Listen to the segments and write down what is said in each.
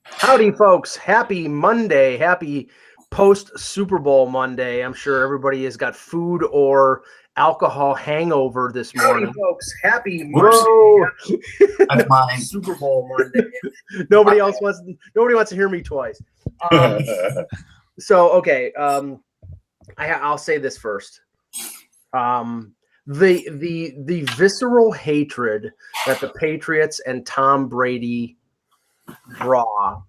Howdy, folks. Happy Monday. Happy post-Super Bowl Monday. I'm sure everybody has got food or alcohol hangover this morning. Howdy, folks. Happy Monday. That's mine. Super Bowl Monday. Nobody wants to hear me twice. Okay. I'll say this first. The visceral hatred that the Patriots and Tom Brady draw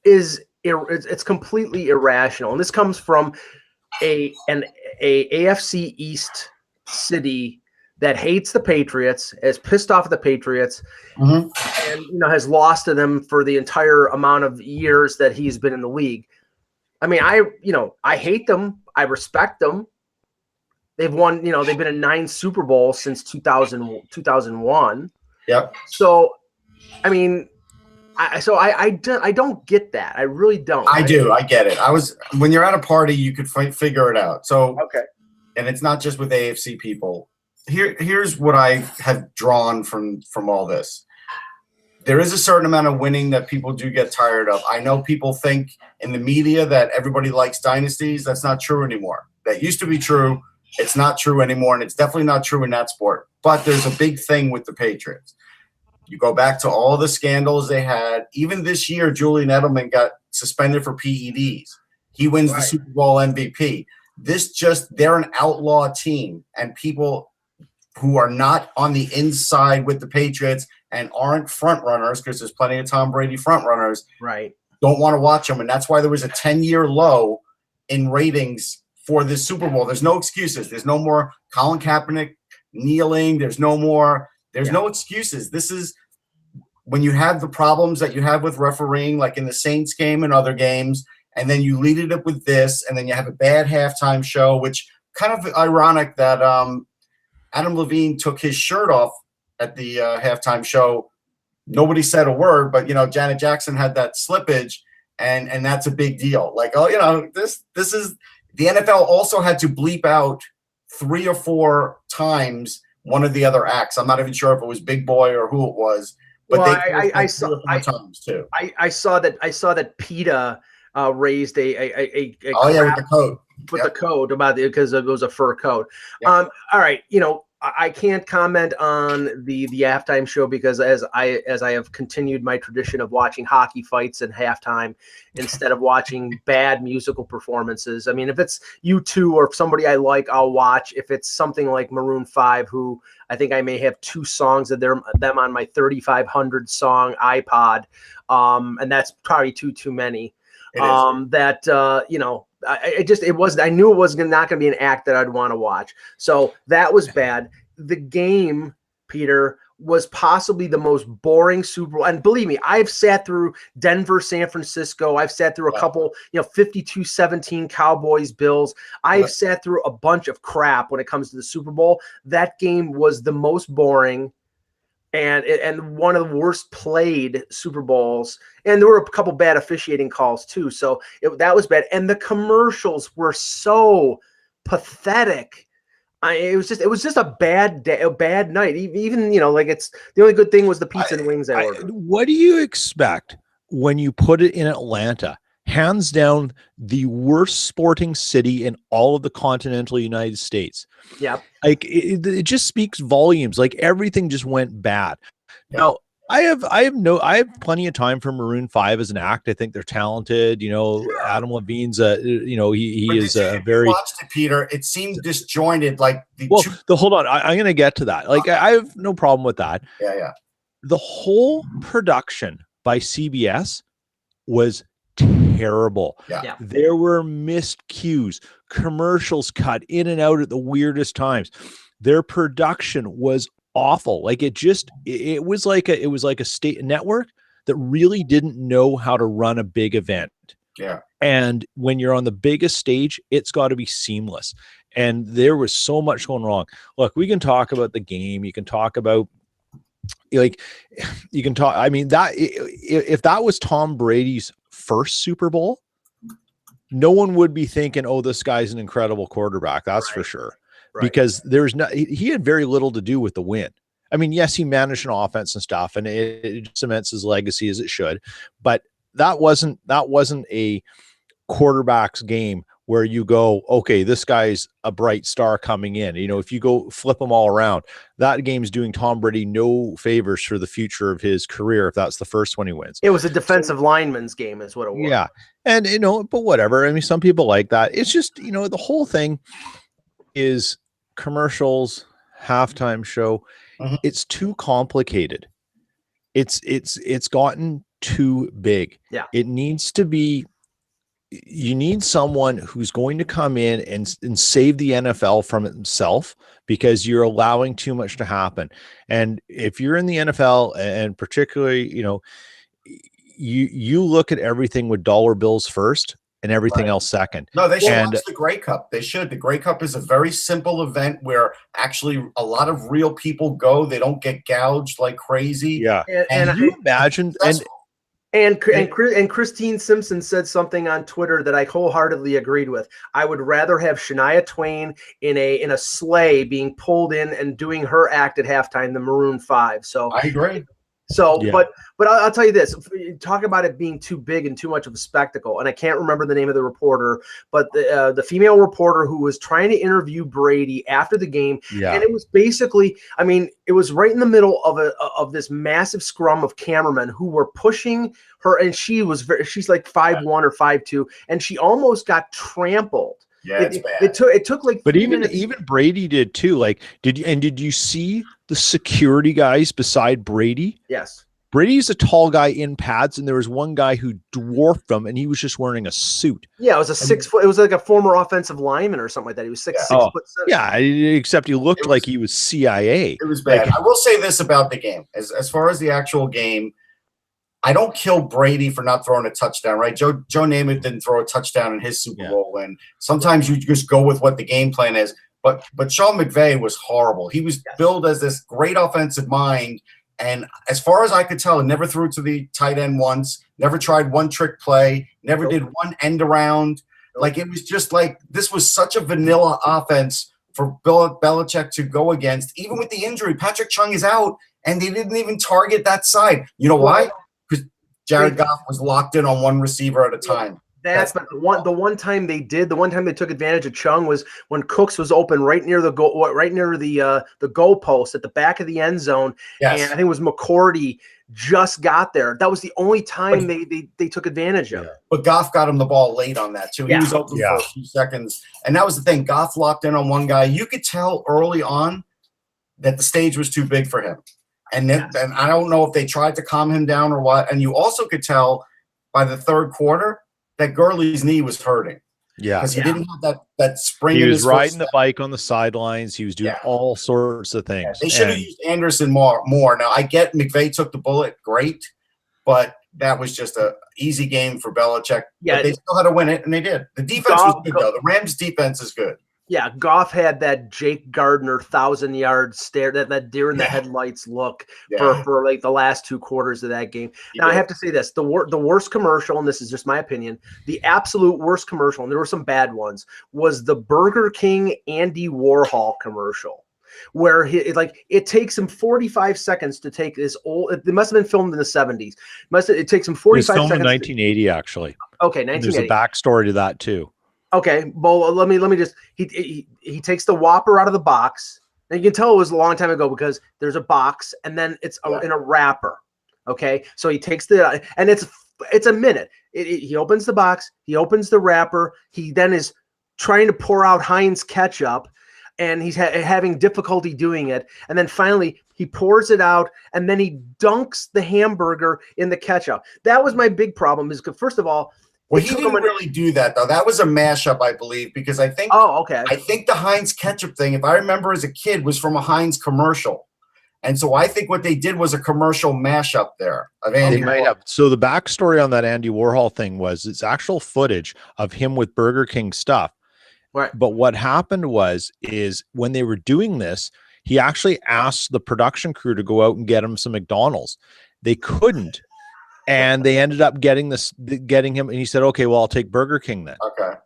it's completely irrational, and this comes from an AFC East city that hates the Patriots, is pissed off at the Patriots, and has lost to them for the entire amount of years that he's been in the league. I mean, I hate them. I respect them. They've won, they've been in 9 Super Bowls since 2001. Yep. So, I mean, I don't get that. I really don't. I do. I get it. When you're at a party, you could figure it out. So, okay. And it's not just with AFC people. Here's what I have drawn from all this. There is a certain amount of winning that people do get tired of. I know people think in the media that everybody likes dynasties. That's not true anymore. That used to be true. It's not true anymore, and it's definitely not true in that sport. But there's a big thing with the Patriots. You go back to all the scandals they had. Even this year, Julian Edelman got suspended for PEDs. He wins the Super Bowl MVP. They're an outlaw team, and people who are not on the inside with the Patriots and aren't front runners, because there's plenty of Tom Brady front runners, don't want to watch them. And that's why there was a 10-year low in ratings for this Super Bowl. There's no excuses. There's no more Colin Kaepernick kneeling. There's no excuses. This is when you have the problems that you have with refereeing, like in the Saints game and other games, and then you lead it up with this, and then you have a bad halftime show, which kind of ironic that Adam Levine took his shirt off at the halftime show. Nobody said a word, but Janet Jackson had that slippage, and that's a big deal. Like, this is the NFL also had to bleep out 3 or 4 times one of the other acts. I'm not even sure if it was Big Boy or who it was, but I saw times too. I saw that PETA raised a with the code. With the code about it because it was a fur coat. Yep. All right, I can't comment on the halftime show because as I have continued my tradition of watching hockey fights at halftime instead of watching bad musical performances. I mean, if it's U2 or somebody I like, I'll watch. If it's something like Maroon 5, who I think I may have 2 songs of them on my 3,500 song iPod, and that's probably too many. I knew it was not going to be an act that I'd want to watch. So that was bad. The game, Peter, was possibly the most boring Super Bowl. And believe me, I've sat through Denver, San Francisco. I've sat through a couple, 52-17 Cowboys, Bills. I've sat through a bunch of crap when it comes to the Super Bowl. That game was the most boring and one of the worst played Super Bowls. And there were a couple bad officiating calls too. So that was bad. And the commercials were so pathetic. It was just a bad day, a bad night. Even, it's the only good thing was the pizza and wings I ordered. What do you expect when you put it in Atlanta? Hands down, the worst sporting city in all of the continental United States. Yeah. Like it just speaks volumes. Like everything just went bad. Yep. Now I have plenty of time for Maroon 5 as an act. I think they're talented. Adam Levine's he is a very watched it, Peter. It seemed disjointed. Like hold on. I'm going to get to that. Like I have no problem with that. Yeah. The whole production by CBS was terrible. Yeah. There were missed cues, commercials cut in and out at the weirdest times. Their production was awful. Like it was like a state network that really didn't know how to run a big event. Yeah. And when you're on the biggest stage, it's got to be seamless. And there was so much going wrong. Look, we can talk about the game. You can talk about I mean, that if that was Tom Brady's first Super Bowl, no one would be thinking, oh, this guy's an incredible quarterback. That's for sure. Right. Because he had very little to do with the win. I mean, yes, he managed an offense and stuff, and it cements his legacy as it should. But that wasn't a quarterback's game where you go, okay, this guy's a bright star coming in. You know, if you go flip them all around, that game's doing Tom Brady no favors for the future of his career if that's the first one he wins. It was a defensive lineman's game is what it was. Yeah. And, you know, but whatever. I mean, some people like that. It's just, you know, the whole thing is commercials, halftime show. Mhm. It's too complicated. It's gotten too big. Yeah. It needs to be, you need someone who's going to come in and save the NFL from itself, because you're allowing too much to happen. And if you're in the NFL, and particularly, you know, you look at everything with dollar bills first and everything else second. No, they should watch the Grey Cup. They should. The Grey Cup is a very simple event where actually a lot of real people go. They don't get gouged like crazy. Yeah. And you imagine, and Christine Simpson said something on Twitter that I wholeheartedly agreed with. I would rather have Shania Twain in a sleigh being pulled in and doing her act at halftime than Maroon 5. So I agree. So, Yeah. but I'll tell you this: talk about it being too big and too much of a spectacle. And I can't remember the name of the reporter, but the female reporter who was trying to interview Brady after the game, and it was basically, I mean, it was right in the middle of this massive scrum of cameramen who were pushing her, and she's like 5'1" or 5'2", and she almost got trampled. Yeah, it's bad. It took like, but even Brady did too. Like, did you see the security guys beside Brady? Yes. Brady's a tall guy in pads, and there was one guy who dwarfed him, and he was just wearing a suit. Yeah, it was a 6 foot. It was like a former offensive lineman or something like that. He was 6'6". Yeah, except he looked like he was CIA. It was bad. I will say this about the game, as far as the actual game. I don't kill Brady for not throwing a touchdown, right? Joe Namath didn't throw a touchdown in his Super Bowl win. Sometimes you just go with what the game plan is. But Sean McVay was horrible. He was billed as this great offensive mind, and as far as I could tell, he never threw to the tight end once, never tried one trick play, never did one end around. Like, it was just like, this was such a vanilla offense for Bill Belichick to go against. Even with the injury, Patrick Chung is out, and they didn't even target that side. You know why? Jared Goff was locked in on one receiver at a time. The one time they took advantage of Chung was when Cooks was open right near the goalpost at the back of the end zone. Yes. And I think it was McCourty just got there. That was the only time they took advantage of it. But Goff got him the ball late on that too. He was open for a few seconds. And that was the thing. Goff locked in on one guy. You could tell early on that the stage was too big for him. And I don't know if they tried to calm him down or what. And you also could tell by the third quarter that Gurley's knee was hurting. Yeah. Because he didn't have that spring. He in was his riding the bike on the sidelines. He was doing all sorts of things. They should have used Anderson more. Now, I get McVay took the bullet. Great. But that was just a easy game for Belichick. Yeah. But they still had to win it, and they did. The defense was good, though. The Rams' defense is good. Yeah, Goff had that Gardner 1,000-yard stare, that deer in the headlights look for like the last 2 quarters of that game. Now, I have to say this: the worst commercial, and this is just my opinion, the absolute worst commercial, and there were some bad ones, was the Burger King Andy Warhol commercial, where it takes him 45 seconds to take this old. It must have been filmed in the 70s. It takes him 45 seconds. It was filmed in 1980, actually. Okay, 1980. There's a backstory to that too. Okay, well, let me just he takes the Whopper out of the box, and you can tell it was a long time ago because there's a box and then it's in a wrapper. Okay, so he takes and it's a minute. He opens the box, he opens the wrapper, he then is trying to pour out Heinz ketchup, and he's having difficulty doing it, and then finally he pours it out, and then he dunks the hamburger in the ketchup. That was my big problem. Is first of all. Well, he didn't really do that, though. That was a mashup, I believe, because I think I think the Heinz ketchup thing, if I remember as a kid, was from a Heinz commercial. And so I think what they did was a commercial mashup there of Andy Warhol. So the backstory on that Andy Warhol thing was it's actual footage of him with Burger King stuff. Right. But what happened is when they were doing this, he actually asked the production crew to go out and get him some McDonald's. They couldn't. And they ended up getting him, and he said, "Okay, well, I'll take Burger King then." Okay.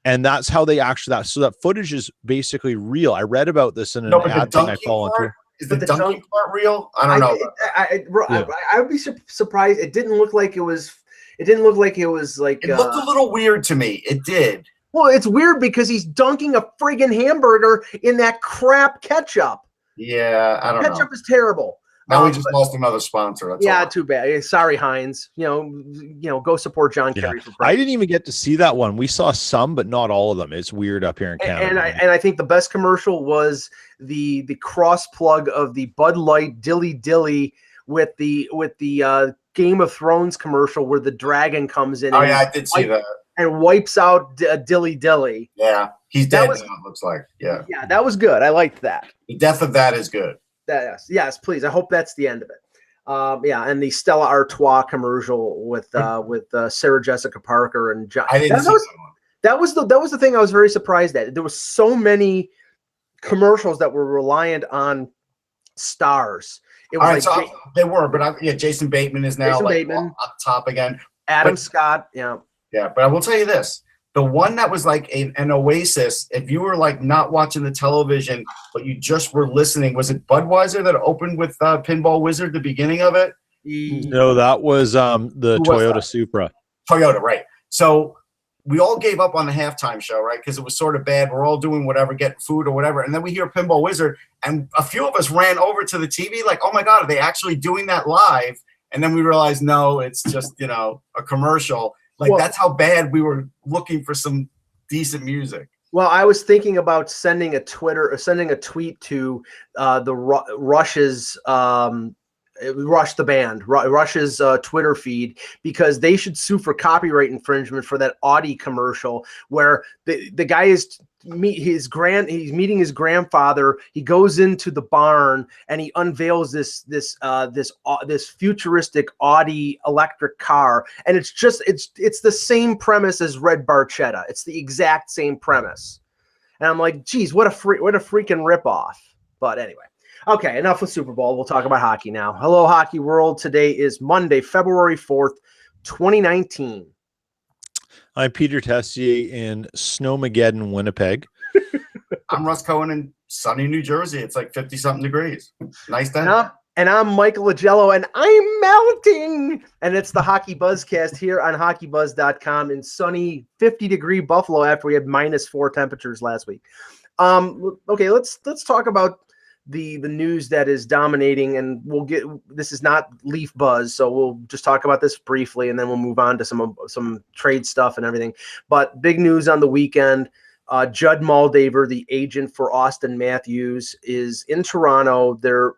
And that's how they actually so that footage is basically real. I read about this in an ad thing I follow into. Is the dunking part real? I don't know. I would be surprised. It didn't look like it was. It didn't look like it was like. It looked a little weird to me. It did. Well, it's weird because he's dunking a friggin' hamburger in that crap ketchup. Yeah, I don't know. Ketchup is terrible. Now we just lost another sponsor. That's all. Too bad. Sorry, Heinz. Go support John Kerry for president. I didn't even get to see that one. We saw some, but not all of them. It's weird up here in Canada. And I think the best commercial was the cross plug of the Bud Light Dilly Dilly with the Game of Thrones commercial where the dragon comes in. Oh yeah, I did see that. And wipes out Dilly Dilly. Yeah, he's dead now, it looks like. Yeah. Yeah, that was good. I liked that. The death of that is good. Yes, please. I hope that's the end of it. And the Stella Artois commercial with Sarah Jessica Parker and John. I didn't see that was the thing I was very surprised at. There was so many commercials that were reliant on stars. It was they were, but Jason Bateman is now up top again. Adam Scott, Yeah, but I will tell you this. The one that was like an oasis, if you were like not watching the television, but you just were listening, was it Budweiser that opened with Pinball Wizard, the beginning of it? No, that was the Toyota Supra. Toyota, right. So we all gave up on the halftime show, right? Because it was sort of bad. We're all doing whatever, getting food or whatever. And then we hear Pinball Wizard, and a few of us ran over to the TV like, oh my God, are they actually doing that live? And then we realized, no, it's just, a commercial. That's how bad we were looking for some decent music. Well, I was thinking about sending a tweet to Rush's Rush the band, Rush's Twitter feed, because they should sue for copyright infringement for that Audi commercial where the guy is he's meeting his grandfather. He goes into the barn and he unveils this futuristic Audi electric car, and it's the same premise as Red Barchetta. It's the exact same premise, and I'm like, geez, what a freaking ripoff. But anyway. Okay, enough with Super Bowl. We'll talk about hockey now. Hello, Hockey World. Today is Monday, February 4th, 2019. I'm Peter Tessier in Snowmageddon, Winnipeg. I'm Russ Cohen in sunny New Jersey. It's like 50-something degrees. Nice day. And I'm Michael Agello, and I'm melting. And it's the Hockey Buzzcast here on HockeyBuzz.com in sunny 50-degree Buffalo after we had -4 temperatures last week. Okay, let's talk about the news that is dominating, and this is not Leaf Buzz, so we'll just talk about this briefly and then we'll move on to some trade stuff and everything. But big news on the weekend, Judd Moldaver, the agent for Austin Matthews, is in Toronto. They're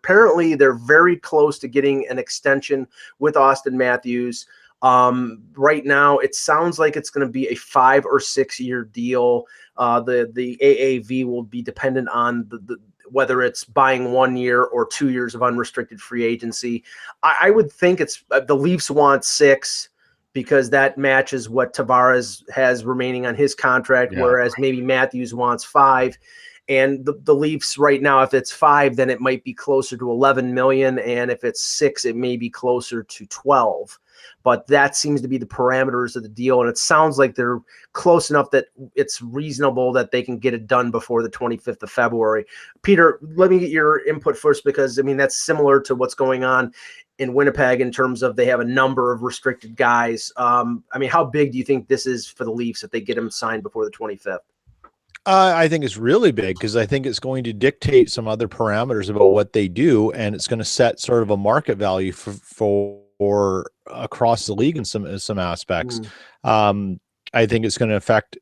very close to getting an extension with Austin Matthews. Right now it sounds like it's going to be a 5 or 6 year deal. The AAV will be dependent on the whether it's buying 1 year or 2 years of unrestricted free agency. I would think it's the Leafs want 6 because that matches what Tavares has remaining on his contract, whereas maybe Matthews wants 5. And the Leafs right now, if it's 5, then it might be closer to 11 million. And if it's 6, it may be closer to 12. But that seems to be the parameters of the deal. And it sounds like they're close enough that it's reasonable that they can get it done before the 25th of February. Peter, let me get your input first, because, that's similar to what's going on in Winnipeg in terms of they have a number of restricted guys. How big do you think this is for the Leafs if they get him signed before the 25th? I think it's really big because I think it's going to dictate some other parameters about what they do, and it's going to set sort of a market value for across the league in some aspects. I think it's going to affect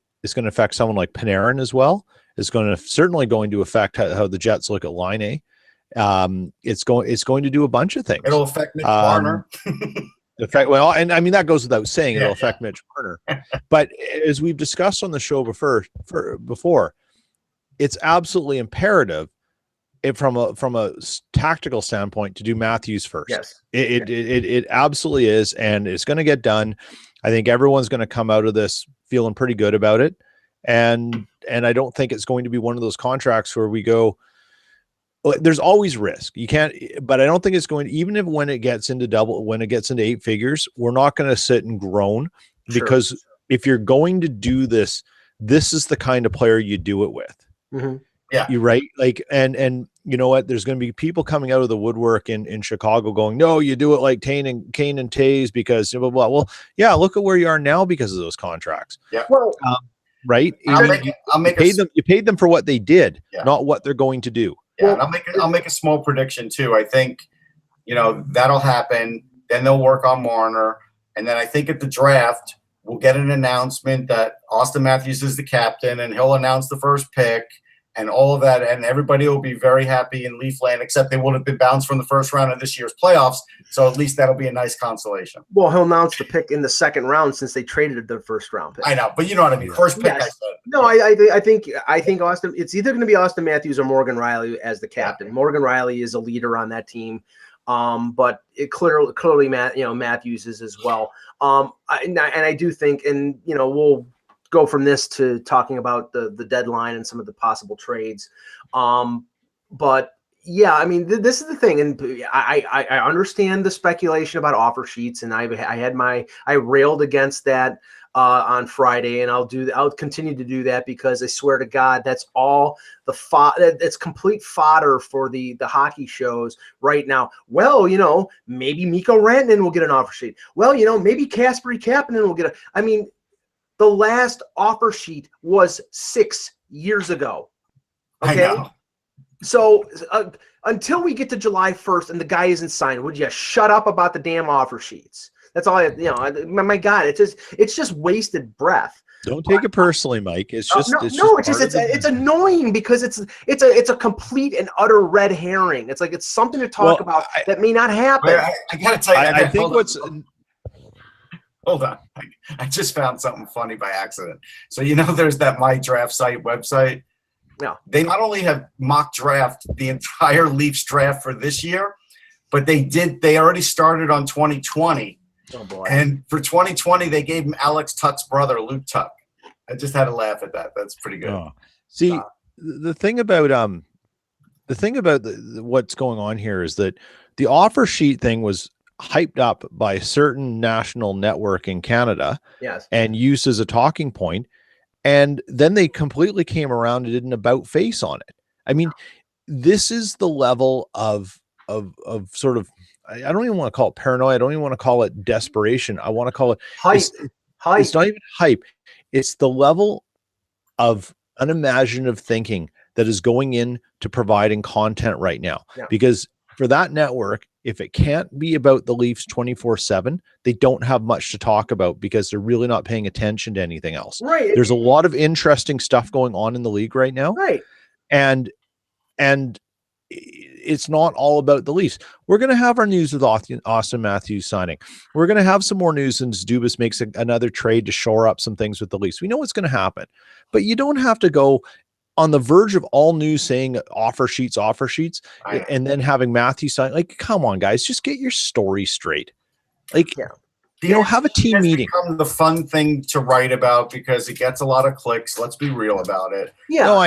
someone like Panarin as well. It's certainly going to affect how the Jets look at Line A. It's going to do a bunch of things. It'll affect Mitch Marner. That goes without saying. It'll affect Mitch Marner. But as we've discussed on the show before, it's absolutely imperative from a tactical standpoint to do Matthews first. Yes. It absolutely is, and it's going to get done. I think everyone's going to come out of this feeling pretty good about it, and I don't think it's going to be one of those contracts where we go. There's always risk. You can't, but I don't think it's going to, even if when it gets into 8 figures, we're not going to sit and groan, because if you're going to do this, this is the kind of player you do it with. Mm-hmm. Yeah. You're right. Like, and you know what? There's going to be people coming out of the woodwork in Chicago going, no, you do it like Kane and Taves because blah, blah, blah. Well, yeah, look at where you are now because of those contracts. Yeah. Well, right. You paid them for what they did, not what they're going to do. Yeah. Well, and I'll make a small prediction too. I think, that'll happen. Then they'll work on Marner. And then I think at the draft, we'll get an announcement that Austin Matthews is the captain and he'll announce the first pick and all of that. And everybody will be very happy in Leafland, except they would have been bounced from the first round of this year's playoffs. So at least that'll be a nice consolation. Well, he'll announce the pick in the second round since they traded their first round pick. I know, but you know what I mean. First pick, yes. I said. No, I think Austin, it's either going to be Austin Matthews or Morgan Riley as the captain. Yeah. Morgan Riley is a leader on that team. But it clearly Matthews is as well. I do think, and we'll go from this to talking about the deadline and some of the possible trades. But yeah, I mean, this is the thing, and I understand the speculation about offer sheets, and I railed against that on Friday, and I'll continue to do that because I swear to God, that's all it's complete fodder for the hockey shows right now. Well, maybe Mikko Rantanen will get an offer sheet. Well, maybe Kasperi Kapanen will get I mean, the last offer sheet was 6 years ago. Okay. I know. So until we get to July 1st and the guy isn't signed, would you shut up about the damn offer sheets? That's all my God, it's just wasted breath. Don't take it personally, Mike. It's just it's annoying because it's a complete and utter red herring. It's like it's something to talk about that may not happen. I gotta tell you, I think what's hold on. I just found something funny by accident. So there's that My Draft site website. Yeah. They not only have mock draft the entire Leafs draft for this year, but they already started on 2020. Oh boy. And for 2020, they gave him Alex Tuck's brother, Luke Tuck. I just had to laugh at that. That's pretty good. Oh. See, the thing about what's going on here is that the offer sheet thing was hyped up by a certain national network in Canada, yes, and used as a talking point. And then they completely came around and did an about face on it. I mean, this is the level of sort of, I don't even want to call it paranoia. I don't even want to call it desperation. I want to call it hype. It's not even hype. It's the level of unimaginative thinking that is going into providing content right now. Yeah. Because for that network, if it can't be about the Leafs 24/7, they don't have much to talk about because they're really not paying attention to anything else. Right. There's a lot of interesting stuff going on in the league right now. Right. And it's not all about the Leafs. We're going to have our news with Austin Matthews signing. We're going to have some more news since Dubas makes another trade to shore up some things with the Leafs. We know what's going to happen, but you don't have to go on the verge of all news saying offer sheets, and then having Matthews sign. Like, come on, guys, just get your story straight. Like, have a team meeting. Become the fun thing to write about because it gets a lot of clicks. Let's be real about it. Yeah, no,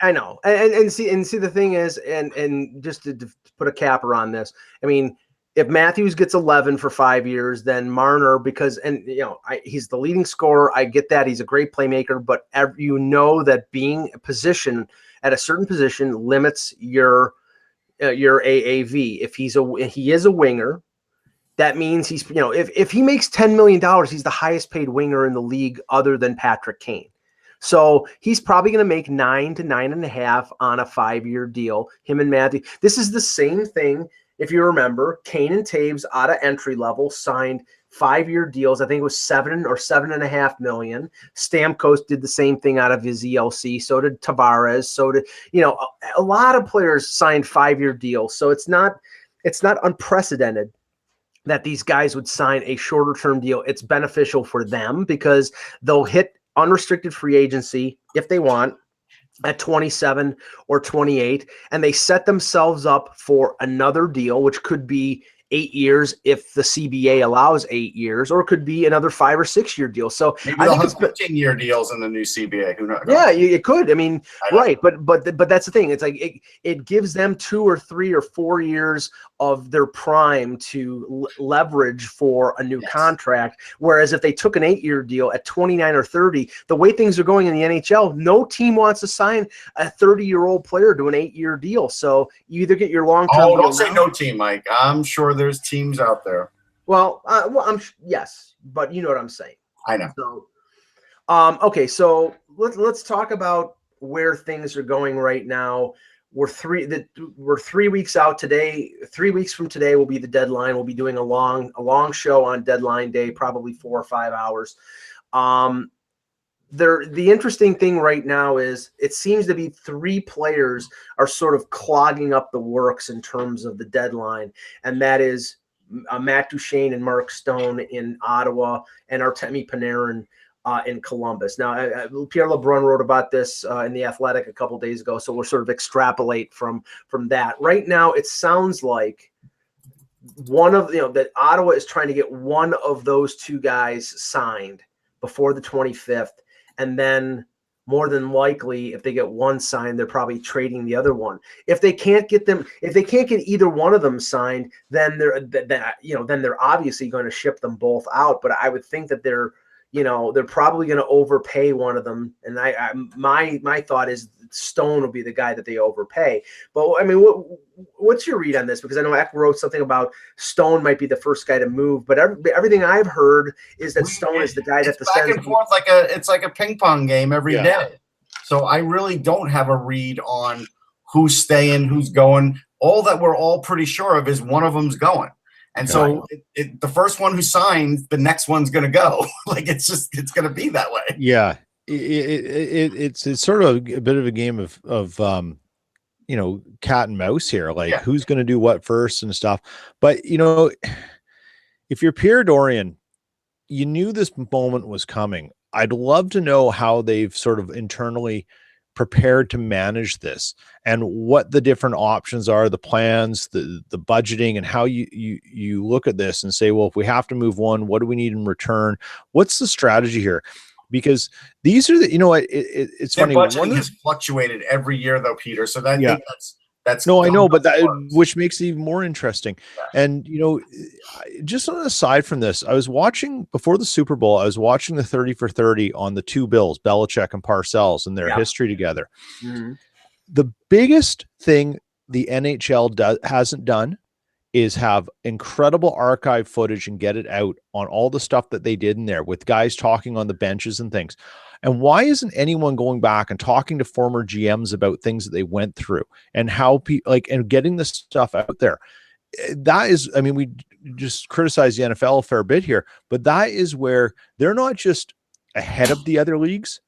I know. And see the thing is, and just to put a capper on this, I mean, if Matthews gets 11 for 5 years, then Marner, he's the leading scorer. I get that. He's a great playmaker, but that being a position at a certain position limits your AAV. If he is a winger, that means he's, if he makes $10 million, he's the highest paid winger in the league other than Patrick Kane. So he's probably going to make 9 to 9.5 on a 5-year deal. Him and Matthew. This is the same thing. If you remember, Kane and Taves out of entry level signed 5-year deals. I think it was $7 or $7.5 million. Stamkos did the same thing out of his ELC. So did Tavares. So did a lot of players signed 5-year deals. So it's not unprecedented that these guys would sign a shorter term deal. It's beneficial for them because they'll hit unrestricted free agency if they want at 27 or 28, and they set themselves up for another deal, which could be 8 years if the CBA allows 8 years, or it could be another 5 or 6 year deal. So maybe I think it's 15-year deals in the new CBA. Who knows? Yeah, it could. I mean, right. But that's the thing. It's like it gives them 2 or 3 or 4 years of their prime to leverage for a new contract. Whereas if they took an 8-year deal at 29 or 30, the way things are going in the NHL, no team wants to sign a 30-year-old player to an 8-year deal. So you either get your long-term deal. Don't say no team, Mike. I'm sure there's teams out there. Well, yes, but you know what I'm saying. I know. So, okay, so let's talk about where things are going right now. We're 3 weeks out today. 3 weeks from today will be the deadline. We'll be doing a long show on deadline day, probably 4 or 5 hours. The interesting thing right now is it seems to be 3 players are sort of clogging up the works in terms of the deadline, and that is Matt Duchene and Mark Stone in Ottawa and Artemi Panarin in Columbus. Now, Pierre LeBrun wrote about this in The Athletic a couple days ago, so we'll sort of extrapolate from that. Right now, it sounds like that Ottawa is trying to get one of those 2 guys signed before the 25th, and then more than likely, if they get one signed, they're probably trading the other one. If they can't get either one of them signed, then they're obviously going to ship them both out. But I would think that they're probably going to overpay one of them. And my thought is Stone will be the guy that they overpay. But I mean, what's your read on this? Because I know Eck wrote something about Stone might be the first guy to move, but everything I've heard is that Stone is the guy that back and forth it's like a ping pong game every day. So I really don't have a read on who's staying, who's going. All that we're all pretty sure of is one of them's going. And so the first one who signs, the next one's going to go. It's going to be that way. Yeah. It's sort of a bit of a game of cat and mouse here, who's going to do what first and stuff. But if you're Pierre Dorian, you knew this moment was coming. I'd love to know how they've sort of internally prepared to manage this and what the different options are, the plans, the budgeting, and how you look at this and say, well, if we have to move one, what do we need in return? What's the strategy here? Because these are it's Their funny. Budgeting has fluctuated every year, though, Peter. So that's no, I know, but which makes it even more interesting. Yeah. And just on aside from this, I was watching before the Super Bowl. I was watching the 30 for 30 on the 2 Bills, Belichick and Parcells, and their history together. Mm-hmm. The biggest thing the NHL hasn't done is have incredible archive footage and get it out on all the stuff that they did in there with guys talking on the benches and things. And why isn't anyone going back and talking to former GMs about things that they went through and how and getting this stuff out there? That is, I mean, we just criticize the NFL a fair bit here, but that is where they're not just ahead of the other leagues.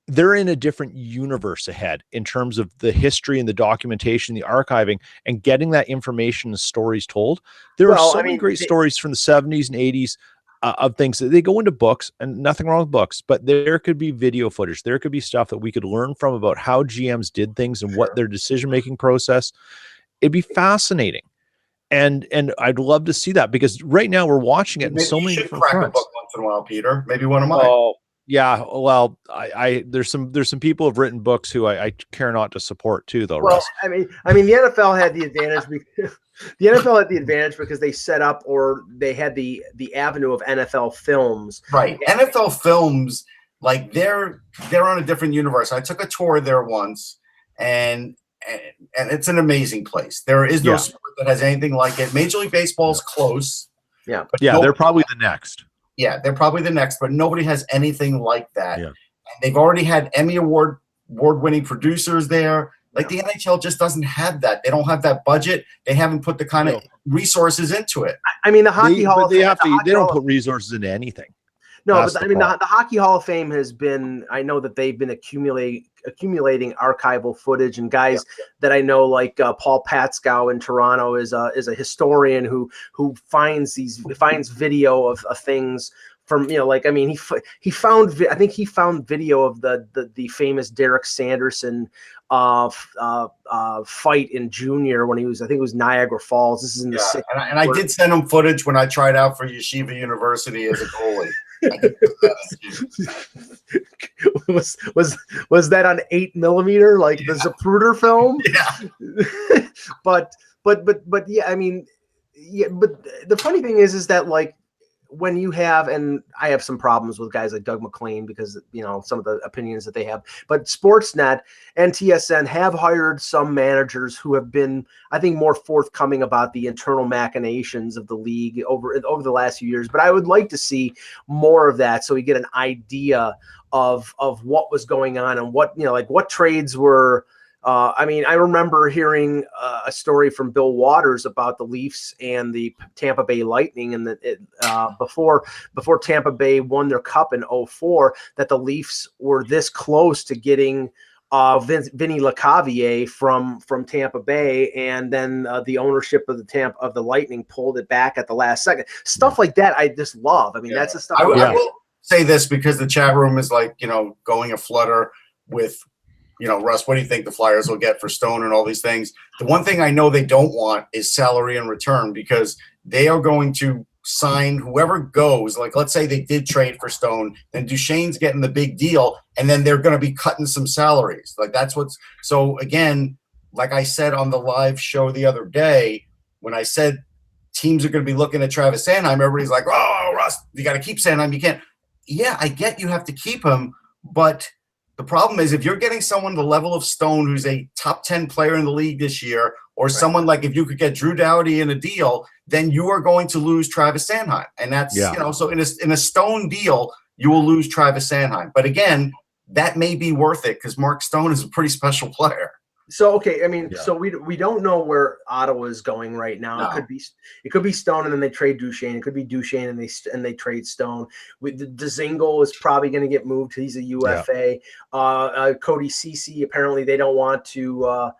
They're in a different universe ahead in terms of the history and the documentation, the archiving, and getting that information and stories told. There are many great stories from the 70s and 80s of things that they go into books, and nothing wrong with books, but there could be video footage. There could be stuff that we could learn from about how GMs did things and what their decision-making process. It'd be fascinating. And I'd love to see that, because right now we're watching it in so many different fronts. A book once in a while, Peter. Maybe one of mine. Oh, yeah. Well, there's some people who have written books who I care not to support too, though. Well, Russ. I mean, the NFL had the advantage. The NFL had the advantage because they set up, or they had the avenue of NFL Films. Right. NFL Films, they're on a different universe. I took a tour there once, and it's an amazing place. There is no sport that has anything like it. Major League Baseball's close. Yeah. They're probably the next. Yeah, they're probably the next, but nobody has anything like that. Yeah. And they've already had Emmy award-winning producers there. The NHL just doesn't have that. They don't have that budget. They haven't put the kind of resources into it. I mean, the Hockey Hall of Fame. They don't put resources into anything. No, but the Hockey Hall of Fame has been. I know that they've been accumulating archival footage, and guys that I know, like Paul Patskow in Toronto, is a historian who finds video of things from, he found video of the famous Derek Sanderson fight in junior when he was, I think it was Niagara Falls. This is in the 60s. And I did send him footage when I tried out for Yeshiva University as a goalie. was that on 8mm, like the Zapruder film? Yeah. but yeah, I mean, yeah, but the funny thing is that like when you have, and I have some problems with guys like Doug McClain because, you know, some of the opinions that they have, but Sportsnet and TSN have hired some managers who have been, I think, more forthcoming about the internal machinations of the league over the last few years. But I would like to see more of that so we get an idea of what was going on and what, you know, like what trades were. I mean, I remember hearing a story from Bill Waters about the Leafs and the Tampa Bay Lightning, and before Tampa Bay won their cup in 2004, that the Leafs were this close to getting Vinny LeCavier from Tampa Bay, and then the ownership of the Lightning pulled it back at the last second. Stuff like that, I just love. I mean, that's the stuff. I will say this because the chat room is like, you know, going a flutter with, you know, Russ, what do you think the Flyers will get for Stone and all these things? The one thing I know they don't want is salary in return, because they are going to sign whoever goes. Like, let's say they did trade for Stone, and Duchesne's getting the big deal, and then they're going to be cutting some salaries. Like, that's what's – so, again, like I said on the live show the other day, when I said teams are going to be looking at Travis Sanheim, everybody's like, oh, Russ, you got to keep Sanheim. You can't – yeah, I get you have to keep him, but – the problem is if you're getting someone the level of Stone, who's a top 10 player in the league this year, or someone like if you could get Drew Doughty in a deal, then you are going to lose Travis Sanheim. And that's, you know, so in a Stone deal, you will lose Travis Sanheim. But again, that may be worth it because Mark Stone is a pretty special player. So, okay, I mean, so we don't know where Ottawa is going right now. No. It could be Stone and then they trade Duchesne. It could be Duchesne and they trade Stone. Dzingel is probably going to get moved. He's a UFA. Cody Ceci, apparently they don't want to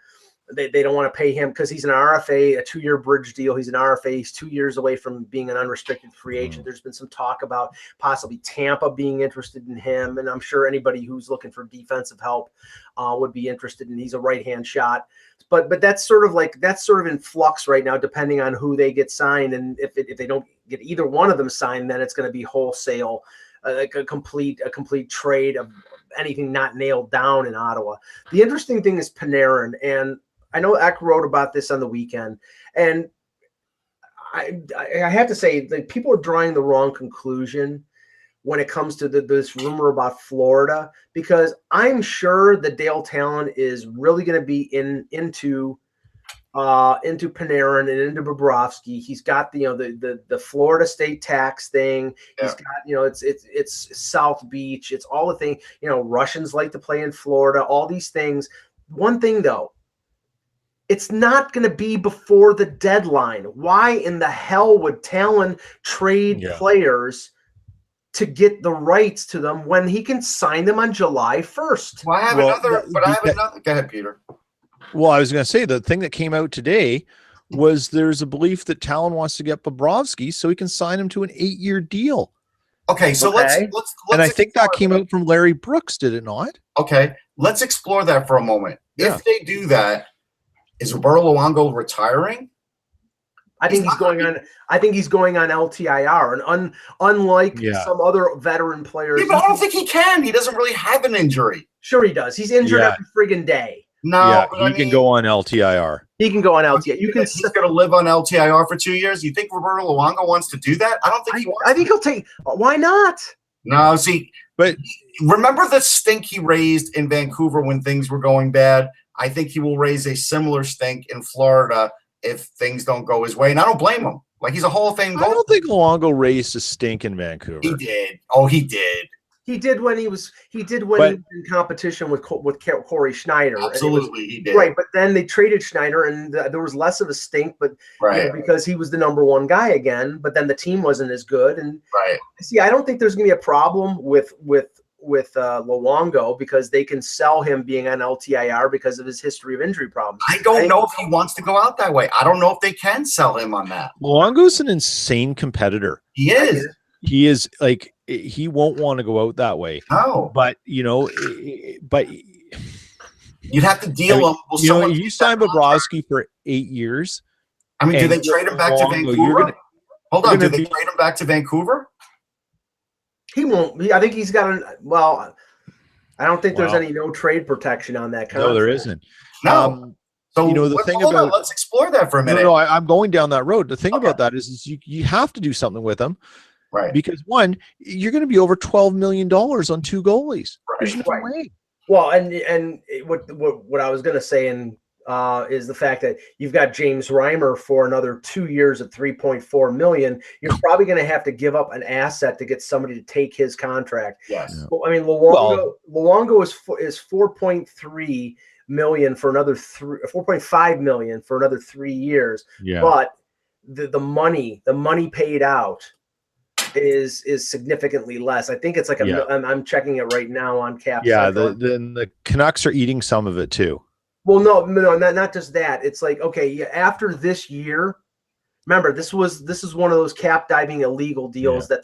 they don't want to pay him because he's an RFA, a 2-year bridge deal. He's an RFA. He's 2 years away from being an unrestricted free agent. There's been some talk about possibly Tampa being interested in him, and I'm sure anybody who's looking for defensive help would be interested in. He's a right-hand shot, but that's sort of in flux right now, depending on who they get signed, and if they don't get either one of them signed, then it's going to be wholesale, like a complete trade of anything not nailed down in Ottawa. The interesting thing is Panarin, and I know Eck wrote about this on the weekend, and I have to say that people are drawing the wrong conclusion when it comes to this rumor about Florida, because I'm sure that Dale Talon is really going to be into Panarin and into Bobrovsky. He's got the Florida state tax thing. Yeah. He's got it's South Beach. It's all the thing. Russians like to play in Florida. All these things. One thing though, it's not going to be before the deadline. Why in the hell would Talon trade players to get the rights to them when he can sign them on July 1st? Well, I have another. Go ahead, Peter. Well, I was going to say the thing that came out today was there's a belief that Talon wants to get Bobrovsky so he can sign him to an 8-year deal. Okay, so let's and I think that came out from Larry Brooks, did it not? Okay, let's explore that for a moment. Yeah. If they do that, is Roberto Luongo retiring? I think he's going on. I think he's going on LTIR, and unlike some other veteran players. Yeah, but I don't think he can. He doesn't really have an injury. Sure, he does. He's injured every friggin' day. No, he can go on LTIR. He can go on LTIR. He's going to live on LTIR for 2 years. You think Roberto Luongo wants to do that? I don't think he wants. I think he'll take. Why not? No, see, but remember the stink he raised in Vancouver when things were going bad. I think he will raise a similar stink in Florida if things don't go his way, and I don't blame him. Like, he's a Hall of Fame goalie. I don't think Luongo raised a stink in Vancouver. He did. Oh, he did. He did when he was in competition with Corey Schneider. Absolutely, he did. Right, but then they traded Schneider, and there was less of a stink, but because he was the number one guy again. But then the team wasn't as good, and see, I don't think there's going to be a problem with Luongo because they can sell him being on LTIR because of his history of injury problems. I don't know if he wants to go out that way. I don't know if they can sell him on that. Luongo's an insane competitor. He is. He is like, he won't want to go out that way. No. But, but you'd have to deal him. You signed Bobrovsky for 8 years. I mean, do they trade him back to Vancouver? Hold on. Do they trade him back to Vancouver? He won't. I think he's got I don't think there's any no trade protection on that contract. No, there isn't. No. So the thing about let's explore that for a minute. No, I'm going down that road. The thing about that is you have to do something with him, right? Because one, you're going to be over $12 million on 2 goalies. Right. There's no way. Well, and what I was going to say is the fact that you've got James Reimer for another 2 years at $3.4 million. You're probably going to have to give up an asset to get somebody to take his contract. Yes. Yeah. Well, I mean, Luongo is $4.3 million for another 4.5 million for another 3 years. Yeah. But the money paid out is significantly less. I think it's like I'm checking it right now on Cap. Yeah, the Canucks are eating some of it too. Well, no, not just that. It's like, okay, after this year, remember this is one of those cap diving illegal deals that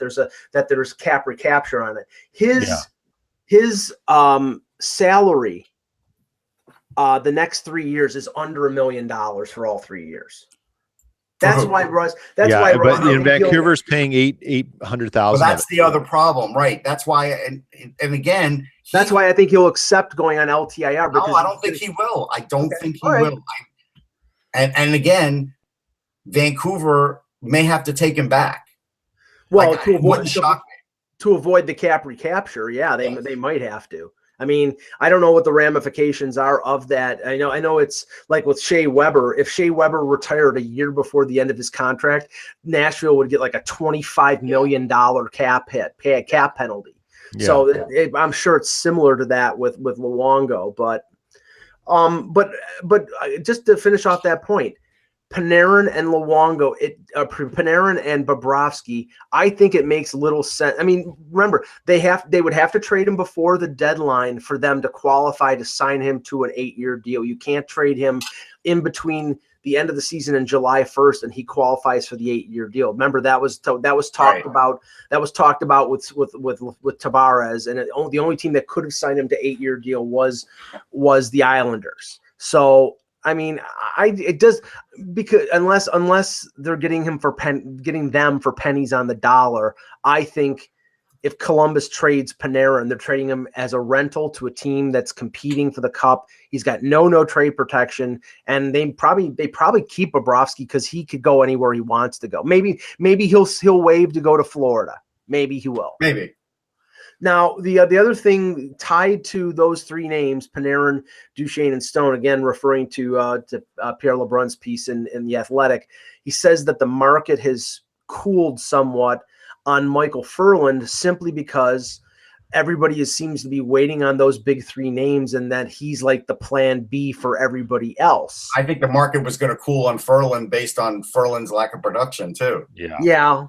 there's cap recapture on it. His salary the next 3 years is under $1 million for all 3 years. That's why Russ. That's why. But in Vancouver's paying $800,000. Well, that's the other problem, right? That's why, and again, that's why I think he'll accept going on LTIR. No, I don't think he will. I don't think he will. And again, Vancouver may have to take him back. Well, to avoid the cap recapture, they might have to. I mean, I don't know what the ramifications are of that. I know it's like with Shea Weber. If Shea Weber retired a year before the end of his contract, Nashville would get like a $25 million cap penalty. Yeah. So I'm sure it's similar to that with Luongo. But just to finish off that point, Panarin and Luongo, Panarin and Bobrovsky, I think it makes little sense. I mean, remember, they would have to trade him before the deadline for them to qualify to sign him to an 8-year deal. You can't trade him in between the end of the season and July 1st, and he qualifies for the 8-year deal. Remember, that was talked about. That was talked about with Tavares, and the only team that could have signed him to 8-year deal was the Islanders. So. I mean, it does, because unless they're getting them for pennies on the dollar. I think if Columbus trades Panarin, they're trading him as a rental to a team that's competing for the cup. He's got no trade protection, and they probably keep Bobrovsky because he could go anywhere he wants to go. Maybe he'll waive to go to Florida. Maybe he will. Maybe. Now, the other thing tied to those three names, Panarin, Duchesne, and Stone, again referring to Pierre LeBrun's piece in The Athletic, he says that the market has cooled somewhat on Michael Furland simply because everybody seems to be waiting on those big three names, and that he's like the plan B for everybody else. I think the market was going to cool on Furland based on Furland's lack of production too. Yeah,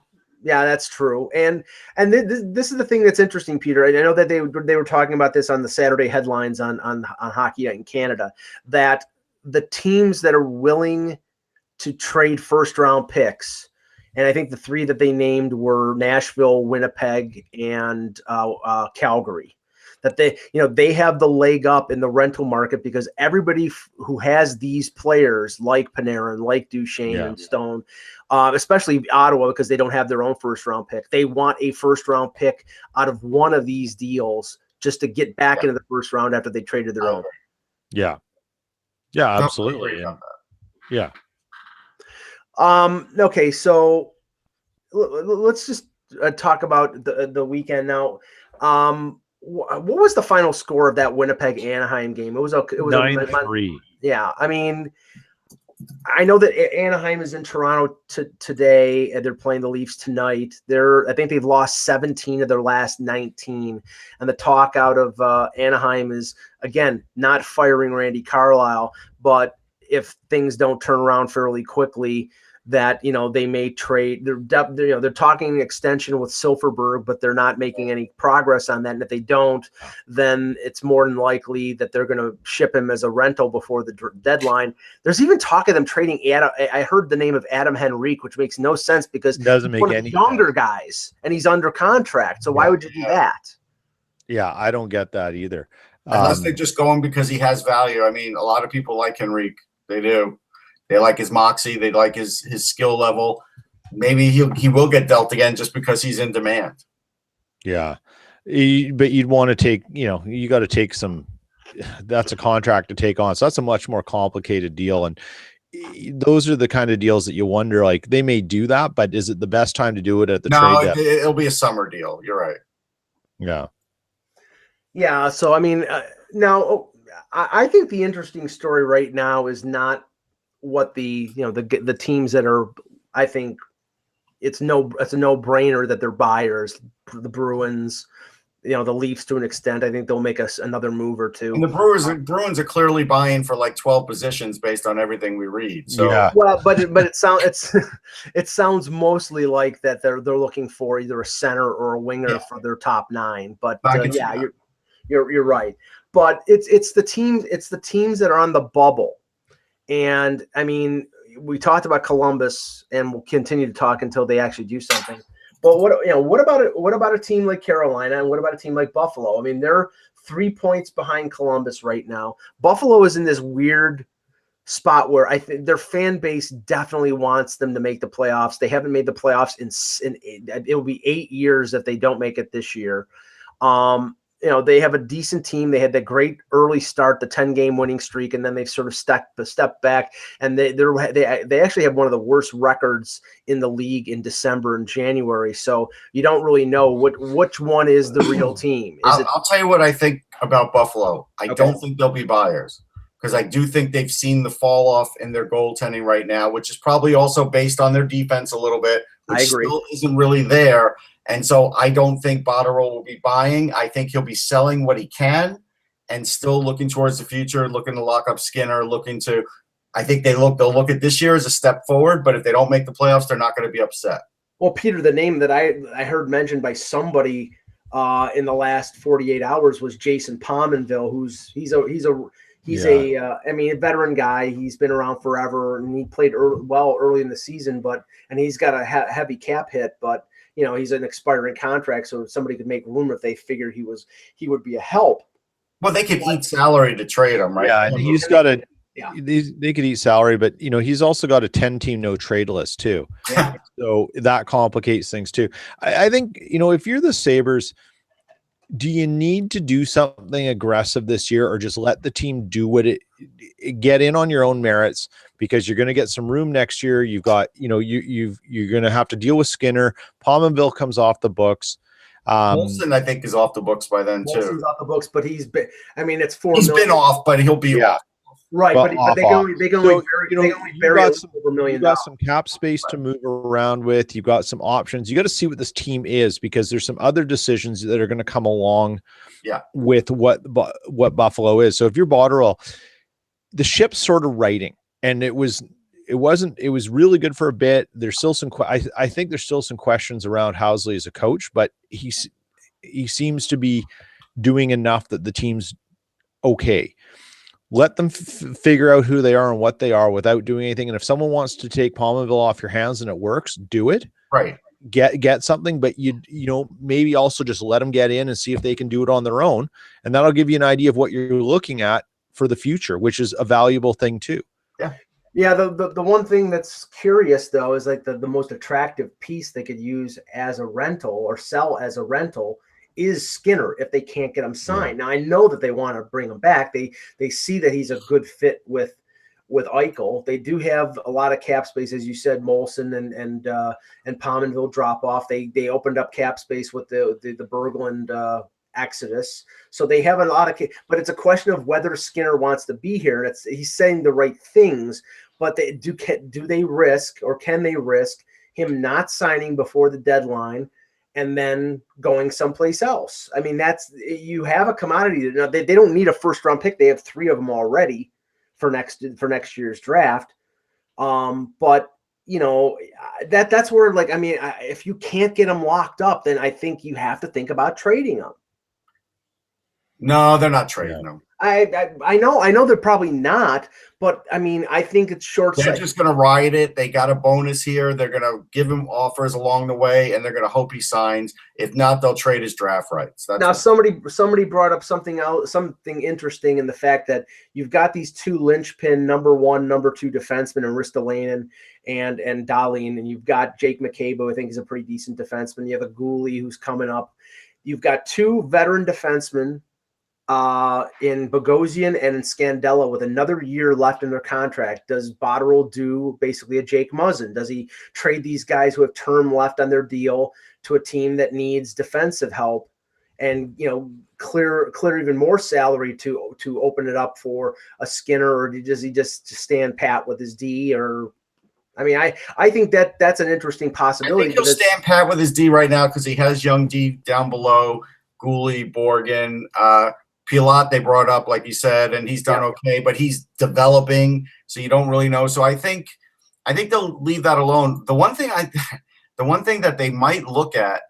that's true. And this is the thing that's interesting, Peter. I know that they were talking about this on the Saturday headlines on Hockey Night in Canada, that the teams that are willing to trade first-round picks, and I think the three that they named were Nashville, Winnipeg, and Calgary, that they have the leg up in the rental market because everybody who has these players like Panarin, like Duchesne and Stone, especially Ottawa, because they don't have their own first-round pick. They want a first-round pick out of one of these deals just to get back into the first round after they traded their own. Yeah, absolutely. Yeah. Okay, so let's just talk about the weekend now. What was the final score of that Winnipeg-Anaheim game? It was 9-3. Yeah, I mean, I know that Anaheim is in Toronto today, and they're playing the Leafs tonight. I think they've lost 17 of their last 19, and the talk out of Anaheim is, again, not firing Randy Carlyle, but if things don't turn around fairly quickly, that they may trade. They're talking extension with Silfverberg, but they're not making any progress on that. And if they don't, then it's more than likely that they're going to ship him as a rental before the deadline. There's even talk of them trading Adam. I heard the name of Adam Henrique, which makes no sense because doesn't make any younger guys and he's under contract. So why would you do that? Yeah, I don't get that either. Unless they're just going because he has value. I mean, a lot of people like Henrique. They do. They like his moxie. They like his skill level. Maybe he will get dealt again just because he's in demand. Yeah. But you'd want to take, you got to take that's a contract to take on. So that's a much more complicated deal. And those are the kind of deals that you wonder, like they may do that, but is it the best time to do it at the trade deadline? It'll be a summer deal. You're right. Yeah. Yeah. So, I mean, now I think the interesting story right now is not what the teams that are, I think it's a no-brainer that they're buyers, the Bruins, the Leafs to an extent. I think they'll make us another move or two. And the Bruins are clearly buying for like 12 positions based on everything we read. So yeah. Well, but it sounds mostly like that they're looking for either a center or a winger for their top 9. But you're right. But it's the teams that are on the bubble. And I mean, we talked about Columbus, and we'll continue to talk until they actually do something. But what about a team like Carolina, and what about a team like Buffalo? I mean, they're 3 points behind Columbus right now. Buffalo is in this weird spot where I think their fan base definitely wants them to make the playoffs. They haven't made the playoffs in it will be 8 years if they don't make it this year. They have a decent team. They had that great early start, the 10-game winning streak, and then they've sort of stepped back. And they actually have one of the worst records in the league in December and January. So you don't really know which one is the real team. I'll tell you what I think about Buffalo. I don't think they'll be buyers, because I do think they've seen the fall off in their goaltending right now, which is probably also based on their defense a little bit, which I agree. Still isn't really there. And so I don't think Botterill will be buying. I think he'll be selling what he can and still looking towards the future, looking to lock up Skinner, I think they'll look at this year as a step forward, but if they don't make the playoffs, they're not going to be upset. Well, Peter, the name that I heard mentioned by somebody in the last 48 hours was Jason Pominville, he's a veteran guy. He's been around forever, and he played early in the season, and he's got a heavy cap hit, but he's an expiring contract, so somebody could make room if they figured he would be a help. Well, they could eat salary to trade him, right? Yeah, and he's got they could eat salary, but he's also got a 10-team no trade list too. Yeah. So that complicates things too. I think, if you're the Sabres, do you need to do something aggressive this year, or just let the team do get in on your own merits, because you're going to get some room next year. You've got, you're going to have to deal with Skinner. Pominville comes off the books. Wilson, I think, is off the books by then too. Wilson's off the books, but it's $4 He's million. been off, but he'll be off. Right, but they can only bury $1 million. You've got some cap space to move around with. You've got some options. You got to see what this team is, because there's some other decisions that are going to come along with what Buffalo is. So if you're Botterill, the ship's sort of righting, and it was really good for a bit. There's still I think there's still some questions around Housley as a coach, but he seems to be doing enough that the team's okay. Let them figure out who they are and what they are without doing anything. And if someone wants to take Pominville off your hands and it works, do it. Right. Get something, but maybe also just let them get in and see if they can do it on their own. And that'll give you an idea of what you're looking at for the future, which is a valuable thing too. Yeah. Yeah. The one thing that's curious though, is like the most attractive piece they could use as a rental or sell as a rental is Skinner, if they can't get him signed. Now I know that they want to bring him back. They see that he's a good fit with Eichel. They do have a lot of cap space, as you said. Molson and Pominville drop off. They opened up cap space with the Berglund exodus. So they have a lot of, but it's a question of whether Skinner wants to be here. And he's saying the right things, but do they risk, or can they risk him not signing before the deadline and then going someplace else? I mean, you have a commodity. Now, they don't need a first-round pick. They have 3 of them already for next year's draft. But that's where, like, I mean, if you can't get them locked up, then I think you have to think about trading them. No, they're not trading them. I know they're probably not, but I mean, I think it's short-sighted. They're just going to ride it. They got a bonus here. They're going to give him offers along the way, and they're going to hope he signs. If not, they'll trade his draft rights. Somebody brought up something interesting in the fact that you've got these 2 linchpin number 1, number 2 defensemen in Ristolainen and Dahlin, and you've got Jake McCabe, who I think is a pretty decent defenseman. You have a Gooley who's coming up. You've got two veteran defensemen in Bogosian and in Scandella with another year left in their contract. Does Botterill do basically a Jake Muzzin? Does he trade these guys who have term left on their deal to a team that needs defensive help and, you know, clear even more salary to open it up for a Skinner, or does he just stand pat with his D? Or, I mean, I think that's an interesting possibility. I think he'll stand pat with his D right now because he has young D down below, Gooley, Borgen, Pilat they brought up, like you said, and he's done okay, but he's developing, so you don't really know. So I think they'll leave that alone. The one thing that they might look at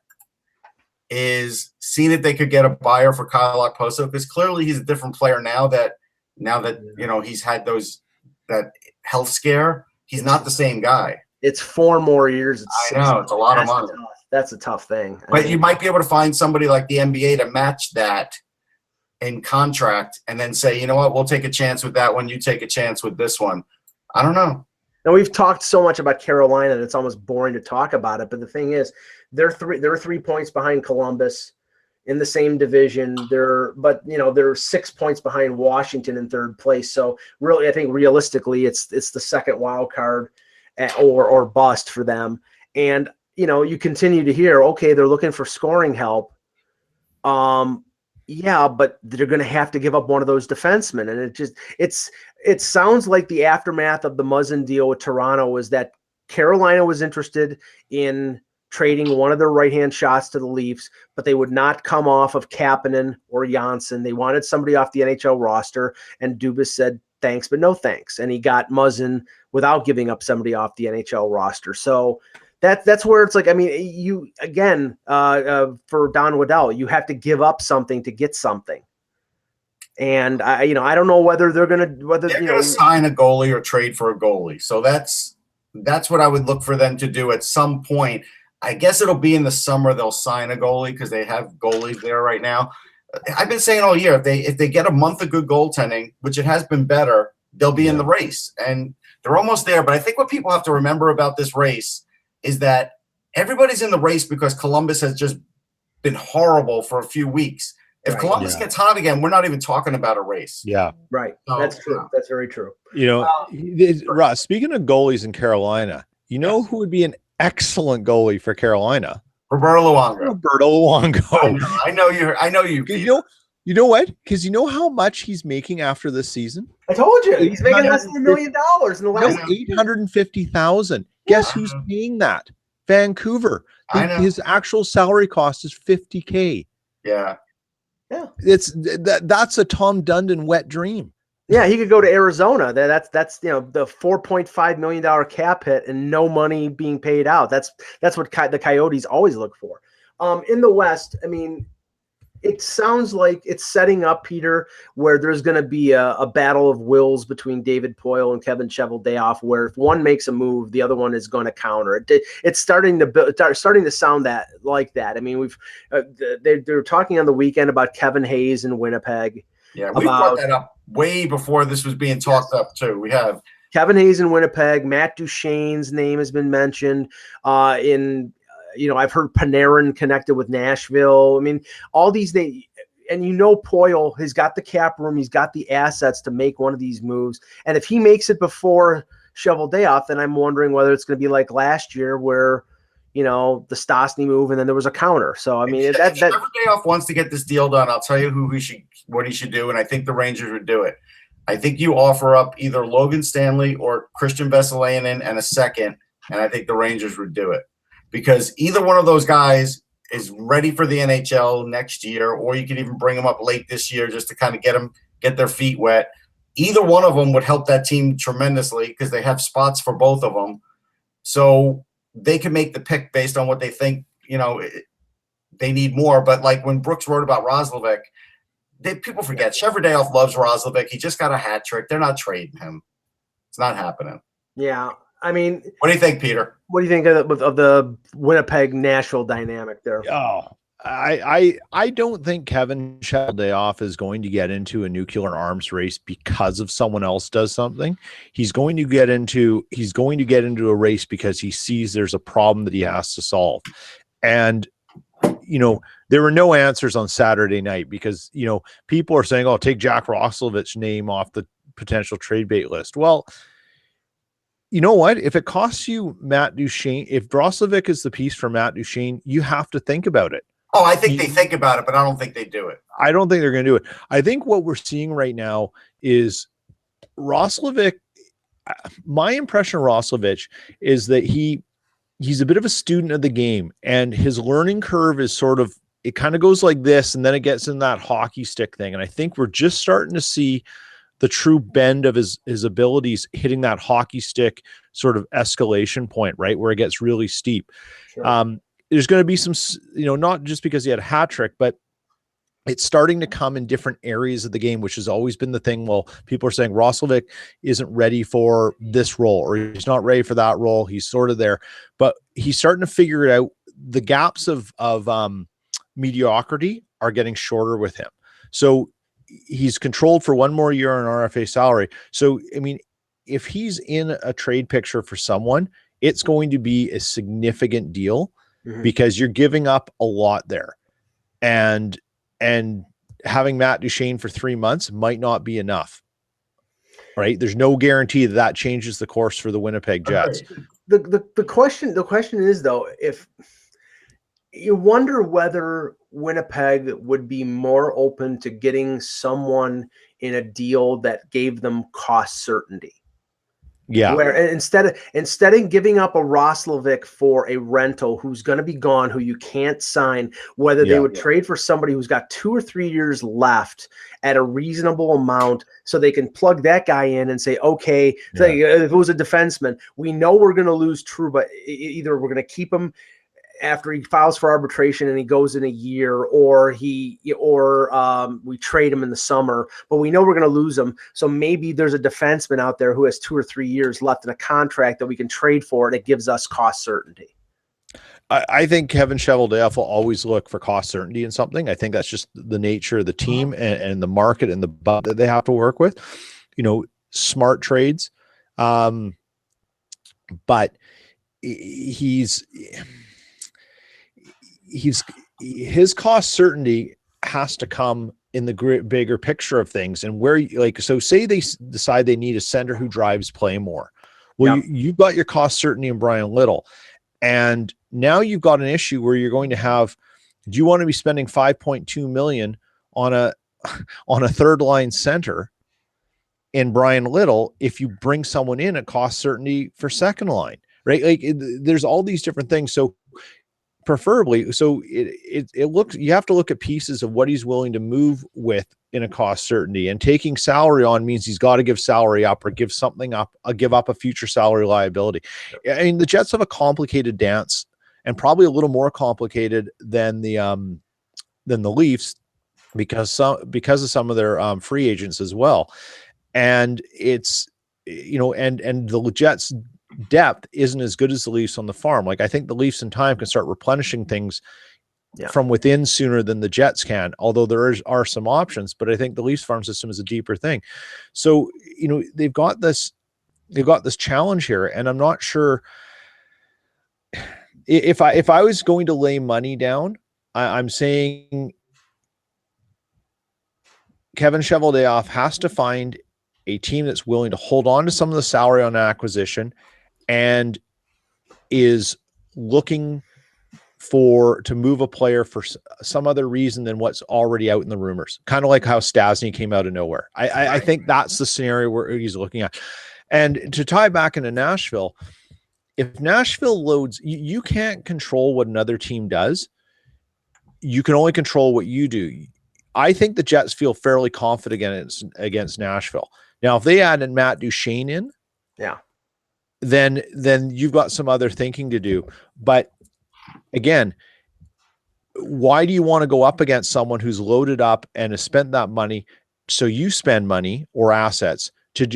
is seeing if they could get a buyer for Kyle Okposo, because clearly he's a different player now that you know he's had that health scare. He's not the same guy. It's 4 more years. I know, it's a lot of money. That's a tough thing. But you might be able to find somebody like the NBA to match that in contract and then say, you know what, we'll take a chance with that one. You take a chance with this one. I don't know. Now, we've talked so much about Carolina that it's almost boring to talk about it. But the thing is, they're 3 points behind Columbus in the same division. They're 6 points behind Washington in 3rd place. So really, I think realistically, it's the second wild card or bust for them. And, you know, you continue to hear, okay, they're looking for scoring help. Yeah, but they're going to have to give up one of those defensemen. And it sounds like the aftermath of the Muzzin deal with Toronto was that Carolina was interested in trading one of their right-hand shots to the Leafs, but they would not come off of Kapanen or Janssen. They wanted somebody off the NHL roster, and Dubas said, thanks, but no thanks. And he got Muzzin without giving up somebody off the NHL roster. So that's where it's like, I mean, you again, for Don Waddell, you have to give up something to get something. And I don't know whether they're going to sign a goalie or trade for a goalie. So that's what I would look for them to do at some point. I guess it'll be in the summer they'll sign a goalie because they have goalies there right now. I've been saying all year, if they get a month of good goaltending, which it has been better, they'll be in the race. And they're almost there. But I think what people have to remember about this race is that everybody's in the race because Columbus has just been horrible for a few weeks. If Columbus gets hot again, we're not even talking about a race. Yeah. Right. So, that's true. That's very true. You know, Ross, speaking of goalies in Carolina, you know who would be an excellent goalie for Carolina? Roberto Luongo. I know you. You know what? Because you know how much he's making after this season? I told you. He's making less than $1 million in the last $850,000. Guess who's paying that? Vancouver. His actual salary cost is $50K. Yeah. That's a Tom Dundon wet dream. Yeah, he could go to Arizona. That's the $4.5 million cap hit and no money being paid out. That's what the Coyotes always look for. In the West, I mean, it sounds like it's setting up, Peter, where there's going to be a battle of wills between David Poile and Kevin Cheveldayoff, where if one makes a move, the other one is going to counter it. It's starting to sound like that. I mean, they're talking on the weekend about Kevin Hayes in Winnipeg. Yeah, we brought that up way before this was being talked up too. We have Kevin Hayes in Winnipeg. Matt Duchene's name has been mentioned I've heard Panarin connected with Nashville. I mean, all these things, and Poile has got the cap room. He's got the assets to make one of these moves. And if he makes it before Cheveldayoff, then I'm wondering whether it's going to be like last year where, the Stastny move and then there was a counter. So, I mean, if Cheveldayoff wants to get this deal done, I'll tell you what he should do. And I think the Rangers would do it. I think you offer up either Logan Stanley or Christian Vesalainen and a second. And I think the Rangers would do it. Because either one of those guys is ready for the NHL next year, or you can even bring them up late this year just to kind of get their feet wet. Either one of them would help that team tremendously because they have spots for both of them. So they can make the pick based on what they think, they need more. But like when Brooks wrote about Roslovic, people forget. Cheveldayoff loves Roslovic. He just got a hat trick. They're not trading him. It's not happening. Yeah. I mean, what do you think, Peter? What do you think of the Winnipeg-Nashville dynamic there? Oh, I don't think Kevin Cheveldayoff is going to get into a nuclear arms race because of someone else does something. He's going to get into a race because he sees there's a problem that he has to solve. And there were no answers on Saturday night because, people are saying, oh, take Jack Roslovic's name off the potential trade bait list. Well, you know what? If it costs you Matt Duchene, if Roslovic is the piece for Matt Duchene, you have to think about it. Oh, I think they think about it, but I don't think they do it. I don't think they're going to do it. I think what we're seeing right now is Roslovic. My impression of Roslovic is that he's a bit of a student of the game, and his learning curve is it kind of goes like this, and then it gets in that hockey stick thing. And I think we're just starting to see the true bend of his abilities hitting that hockey stick sort of escalation point, right? Where it gets really steep. Sure. There's going to be some, not just because he had a hat trick, but it's starting to come in different areas of the game, which has always been the thing. Well, people are saying Roslovic isn't ready for this role, or he's not ready for that role. He's sort of there, but he's starting to figure it out. The gaps of mediocrity are getting shorter with him. So he's controlled for one more year on RFA salary. So, I mean, if he's in a trade picture for someone, it's going to be a significant deal because you're giving up a lot there. And having Matt Duchene for 3 months might not be enough, right? There's no guarantee that changes the course for the Winnipeg Jets. The question is, though, if you wonder whether Winnipeg would be more open to getting someone in a deal that gave them cost certainty. Yeah. Where instead of giving up a Roslovic for a rental who's going to be gone, who you can't sign, whether they would trade for somebody who's got 2 or 3 years left at a reasonable amount so they can plug that guy in and say, okay, if it was a defenseman, we know we're going to lose Trouba. Either we're going to keep him after he files for arbitration and he goes in a year, or we trade him in the summer, but we know we're going to lose him. So maybe there's a defenseman out there who has 2 or 3 years left in a contract that we can trade for, and it gives us cost certainty. I think Kevin Cheveldayoff will always look for cost certainty in something. I think that's just the nature of the team and the market and the budget that they have to work with, smart trades. But his cost certainty has to come in the bigger picture of things, and where so say they decide they need a center who drives play more. Well, you've got your cost certainty in Brian Little, and now you've got an issue where you're going to have, do you want to be spending $5.2 million on a third line center in Brian Little if you bring someone in at cost certainty for second line, right? There's all these different things. So preferably, so it looks, you have to look at pieces of what he's willing to move with in a cost certainty, and taking salary on means he's got to give salary up or give something up, give up a future salary liability. I mean, the Jets have a complicated dance, and probably a little more complicated than the Leafs because of some of their free agents as well. And it's, and the Jets depth isn't as good as the Leafs on the farm. Like, I think the Leafs in time can start replenishing things from within sooner than the Jets can, although there are some options, but I think the Leafs farm system is a deeper thing. So, they've got this challenge here, and I'm not sure if I was going to lay money down, I'm saying Kevin Cheveldayoff has to find a team that's willing to hold on to some of the salary on acquisition and is looking to move a player for some other reason than what's already out in the rumors. Kind of like how Stasny came out of nowhere. I think that's the scenario where he's looking at. And to tie back into Nashville, if Nashville loads, you can't control what another team does. You can only control what you do. I think the Jets feel fairly confident against Nashville. Now, if they add Matt Duchene in, then you've got some other thinking to do. But again, why do you want to go up against someone who's loaded up and has spent that money? So you spend money or assets to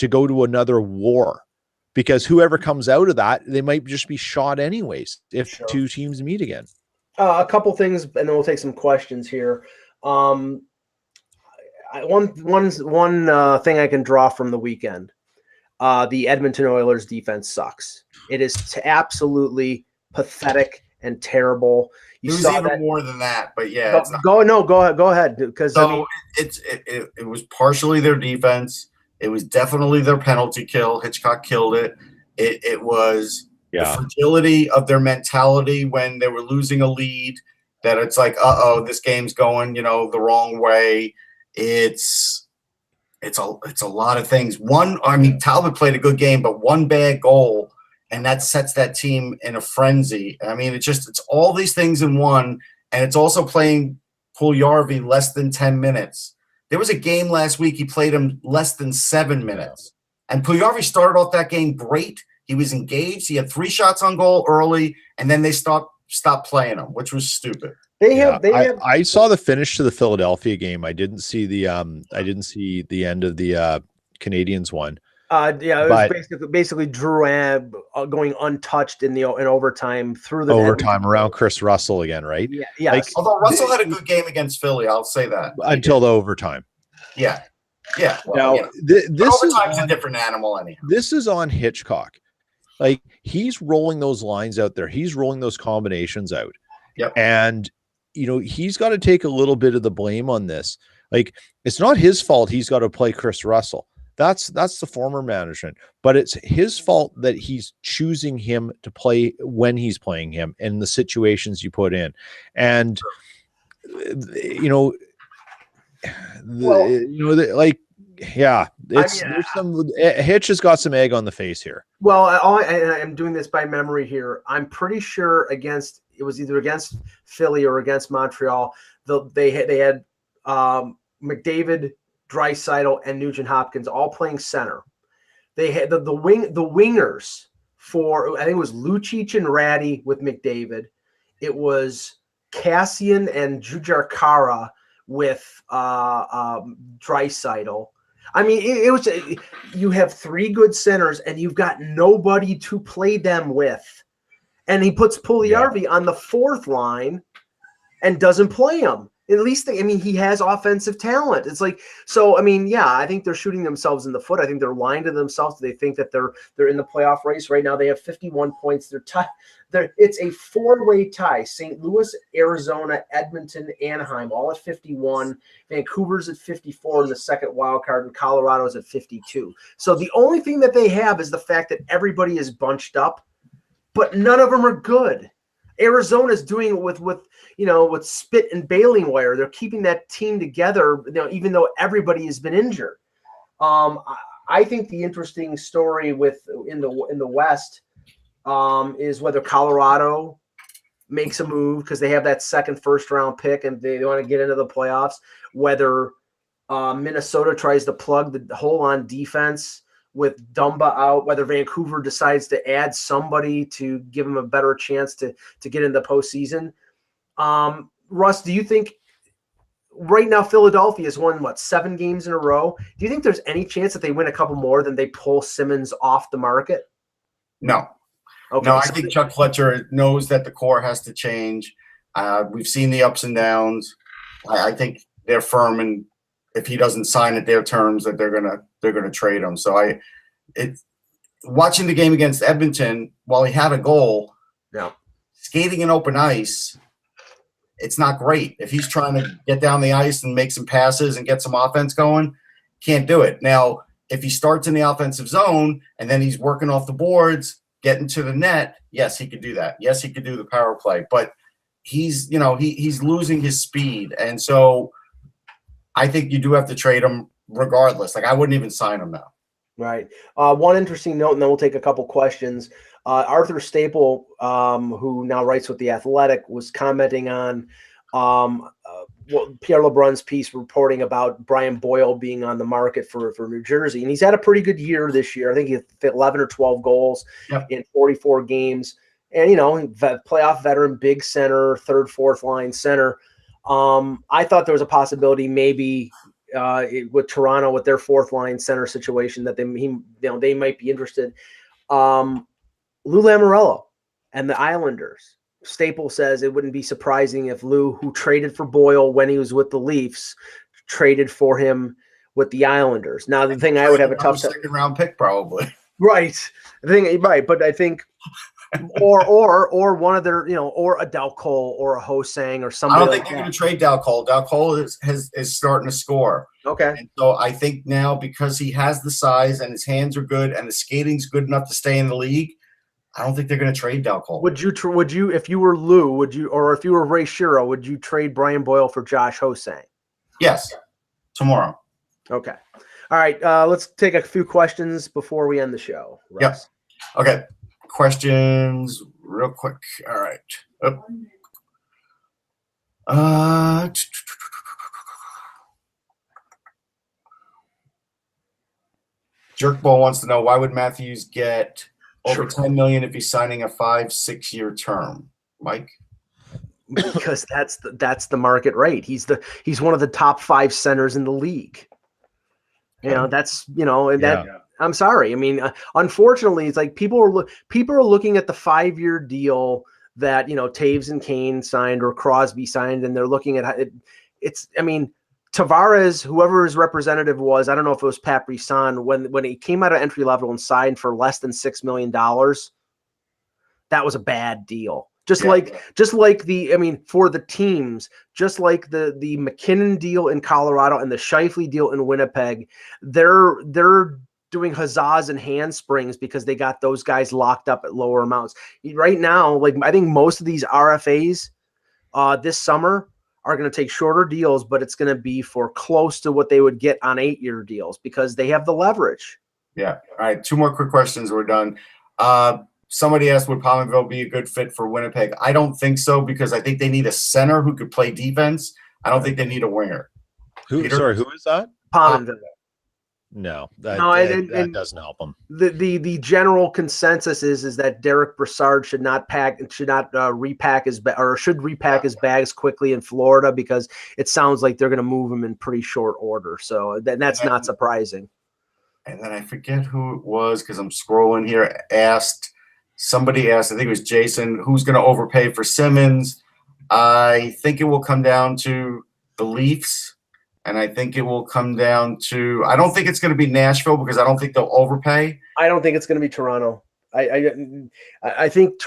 go to another war, because whoever comes out of that, they might just be shot anyways if two teams meet again. A couple things, and then we'll take some questions here. One thing I can draw from the weekend, the Edmonton Oilers defense sucks. It is absolutely pathetic and terrible. It was even more than that, but yeah. Go ahead. Because so it was partially their defense. It was definitely their penalty kill. Hitchcock killed it. It was the fragility of their mentality when they were losing a lead, that it's like, this game's going, the wrong way. It's a lot of things. Talbot played a good game, but one bad goal, and that sets that team in a frenzy. I mean, it's all these things in one, and it's also playing Puljujarvi less than 10 minutes. There was a game last week, he played him less than 7 minutes. And Puljujarvi started off that game great. He was engaged. He had 3 shots on goal early, and then they stopped playing him, which was stupid. I saw the finish to the Philadelphia game. I didn't see the end of the Canadiens one. It was basically Drouin going untouched in overtime through the overtime around Chris Russell again, right? Yeah. Although Russell had a good game against Philly, I'll say that until the overtime. Yeah. Well, now this overtime's a different animal anyhow. This is on Hitchcock. Like, he's rolling those lines out there. He's rolling those combinations out. Yep. And he's got to take a little bit of the blame on this. Like, it's not his fault he's got to play Chris Russell. That's the former management, but it's his fault that he's choosing him to play when he's playing him in the situations you put in. And there's some Hitch has got some egg on the face here. Well, I'm doing this by memory here. I'm pretty sure it was either against Philly or against Montreal. They had McDavid, Draisaitl, and Nugent Hopkins all playing center. They had the wingers for, I think it was Lucic and Ratty with McDavid. It was Cassian and Jujarkara with Draisaitl. I mean, it was you have 3 good centers and you've got nobody to play them with. And he puts Puljujarvi on the 4th line and doesn't play him. At least, he has offensive talent. It's like, so, I think they're shooting themselves in the foot. I think they're lying to themselves. They think that they're in the playoff race right now. They have 51 points. They're tied. It's a 4-way tie. St. Louis, Arizona, Edmonton, Anaheim, all at 51. Vancouver's at 54 in the second wild card, and Colorado's at 52. So the only thing that they have is the fact that everybody is bunched up, but none of them are good. Arizona's doing it with spit and baling wire. They're keeping that team together, even though everybody has been injured. I think the interesting story in the West is whether Colorado makes a move because they have that second first-round pick and they want to get into the playoffs. Whether Minnesota tries to plug the hole on defense with Dumba out, whether Vancouver decides to add somebody to give them a better chance to get in the postseason. Russ, do you think right now Philadelphia has won, 7 games in a row? Do you think there's any chance that they win a couple more than they pull Simmons off the market? No. Okay, no, I think Chuck Fletcher knows that the core has to change. We've seen the ups and downs. I think they're firm, and if he doesn't sign at their terms, that they're gonna trade him. So watching the game against Edmonton, while he had a goal, skating in open ice, it's not great. If he's trying to get down the ice and make some passes and get some offense going, can't do it. Now, if he starts in the offensive zone and then he's working off the boards, getting to the net, yes, he could do that. Yes, he could do the power play, but he's losing his speed, and so I think you do have to trade him regardless. Like, I wouldn't even sign him now. Right. One interesting note, and then we'll take a couple questions. Arthur Staple, who now writes with The Athletic, was commenting on Pierre LeBrun's piece reporting about Brian Boyle being on the market for New Jersey. And he's had a pretty good year this year. I think he had 11 or 12 goals in 44 games. And, playoff veteran, big center, 3rd, 4th line center. I thought there was a possibility maybe with Toronto with their 4th line center situation that they might be interested. Lou Lamoriello and the Islanders. Staple says it wouldn't be surprising if Lou, who traded for Boyle when he was with the Leafs, traded for him with the Islanders. Now, the thing I would have a tough 2nd round pick, probably. Right. But I think or one of their, or a Del Cole or a Hosang or somebody. I don't think they're going to trade Del Cole. Del Cole is starting to score. Okay. And so I think now, because he has the size and his hands are good and the skating's good enough to stay in the league, I don't think they're going to trade Del Cole. Would you, if you were Lou, or if you were Ray Shero, would you trade Brian Boyle for Josh Hosang? Yes. Tomorrow. Okay. All right. Let's take a few questions before we end the show. Yes. Yep. Okay. Questions real quick. All right. Jerkball wants to know, why would Matthews get over $10 million if he's signing a 5-6 year term? Mike? Because that's the market rate. He's one of the top 5 centers in the league. I'm sorry. I mean, unfortunately, it's like people are looking at the 5-year deal that, Taves and Kane signed or Crosby signed, and they're looking at it. Tavares, whoever his representative was, I don't know if it was Pat Brisson, when he came out of entry level and signed for less than $6 million, that was a bad deal. For the teams, just like the McKinnon deal in Colorado and the Scheifele deal in Winnipeg, they're doing huzzas and handsprings because they got those guys locked up at lower amounts. Right now, I think most of these RFAs this summer are going to take shorter deals, but it's going to be for close to what they would get on 8-year deals because they have the leverage. Yeah. All right. 2 more quick questions. We're done. Somebody asked, would Pominville be a good fit for Winnipeg? I don't think so, because I think they need a center who could play defense. I don't think they need a winger. Sorry, who is that? Pominville. No, that doesn't help them. The general consensus is that Derek Brassard should repack his bags quickly in Florida, because it sounds like they're going to move him in pretty short order. So that's not surprising. And then I forget who it was, because I'm scrolling here. Somebody asked, I think it was Jason, who's going to overpay for Simmons. I think it will come down to the Leafs. And I think it will come down to – I don't think it's going to be Nashville, because I don't think they'll overpay. I don't think it's going to be Toronto. I think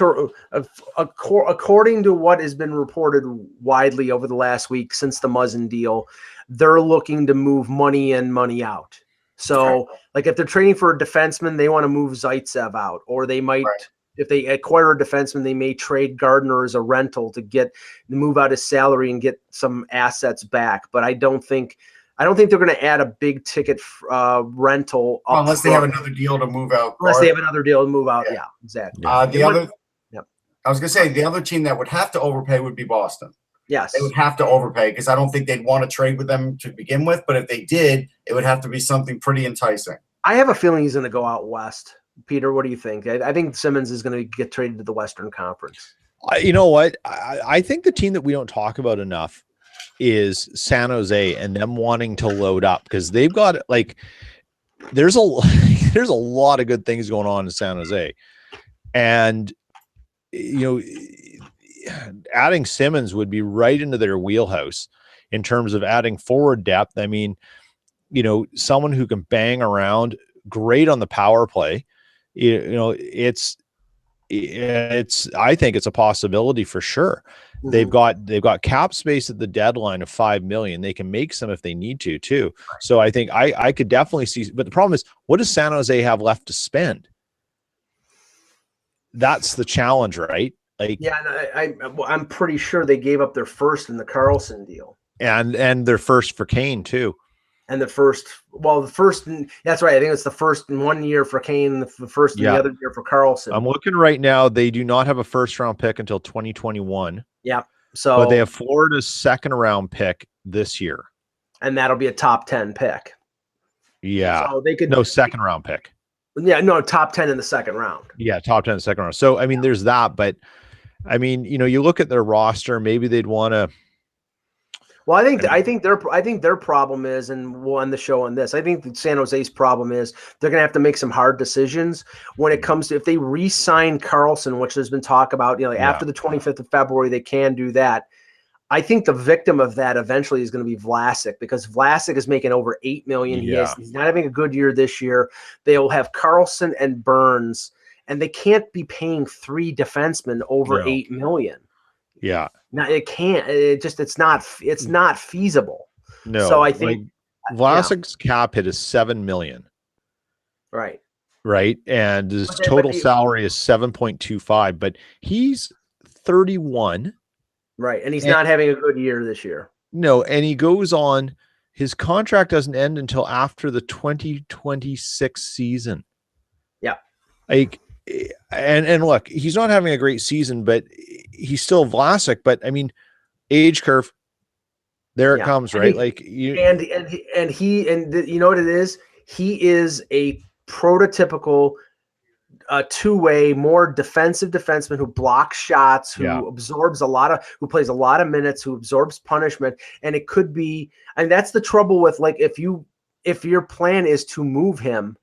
according to what has been reported widely over the last week since the Muzzin deal, they're looking to move money in, money out. So, if they're trading for a defenseman, they want to move Zaitsev out, or they might if they acquire a defenseman, they may trade Gardner as a rental to move out his salary and get some assets back. But I don't think they're going to add a big ticket rental unless they have another deal to move out. Unless they have another deal to move out. Yeah, exactly. I was going to say, the other team that would have to overpay would be Boston. Yes. They would have to overpay, because I don't think they'd want to trade with them to begin with. But if they did, it would have to be something pretty enticing. I have a feeling he's going to go out west. Peter, what do you think? I think Simmons is going to get traded to the Western Conference. You know what? I think the team that we don't talk about enough is San Jose, and them wanting to load up, because they've got there's a lot of good things going on in San Jose, and adding Simmons would be right into their wheelhouse in terms of adding forward depth. I mean, someone who can bang around, great on the power play. I think it's a possibility for sure. Mm-hmm. They've got cap space at the deadline of $5 million. They can make some if they need to too. So I think I could definitely see, but the problem is, what does San Jose have left to spend? That's the challenge, right? I'm pretty sure they gave up their first in the Karlsson deal, and their first for Kane too. And that's right. I think it's the first in 1 year for Kane, the first in the other year for Karlsson. I'm looking right now. They do not have a first round pick until 2021. Yeah. But they have Florida's second round pick this year. And that'll be a top 10 pick. Yeah. So they could second round pick. Yeah, no, top 10 in the second round. Yeah, top 10 in the second round. So there's that, but you look at their roster, maybe they'd want to. Well, I think their problem is, and we'll end the show on this. I think that San Jose's problem is they're going to have to make some hard decisions when it comes to, if they re-sign Karlsson, which has been talked about. After the 25th of February, they can do that. I think the victim of that eventually is going to be Vlasic, because Vlasic is making over $8 million. He's not having a good year this year. They will have Karlsson and Burns, and they can't be paying 3 defensemen over $8 million. Yeah. No, it can't. It's not feasible. No. So I think Vlasic's cap hit is $7 million. Right. Right. And his total salary is 7.25, but he's 31. Right. And he's not having a good year this year. No, and he goes on. His contract doesn't end until after the 2026 season. Yeah. Like, and look, he's not having a great season, but he's still Vlasic. But I mean, age curve, there it comes, right? You know what it is? He is a prototypical two-way, more defensive defenseman who blocks shots, who absorbs who plays a lot of minutes, who absorbs punishment. And it could be, and that's the trouble with, like, if your plan is to move him,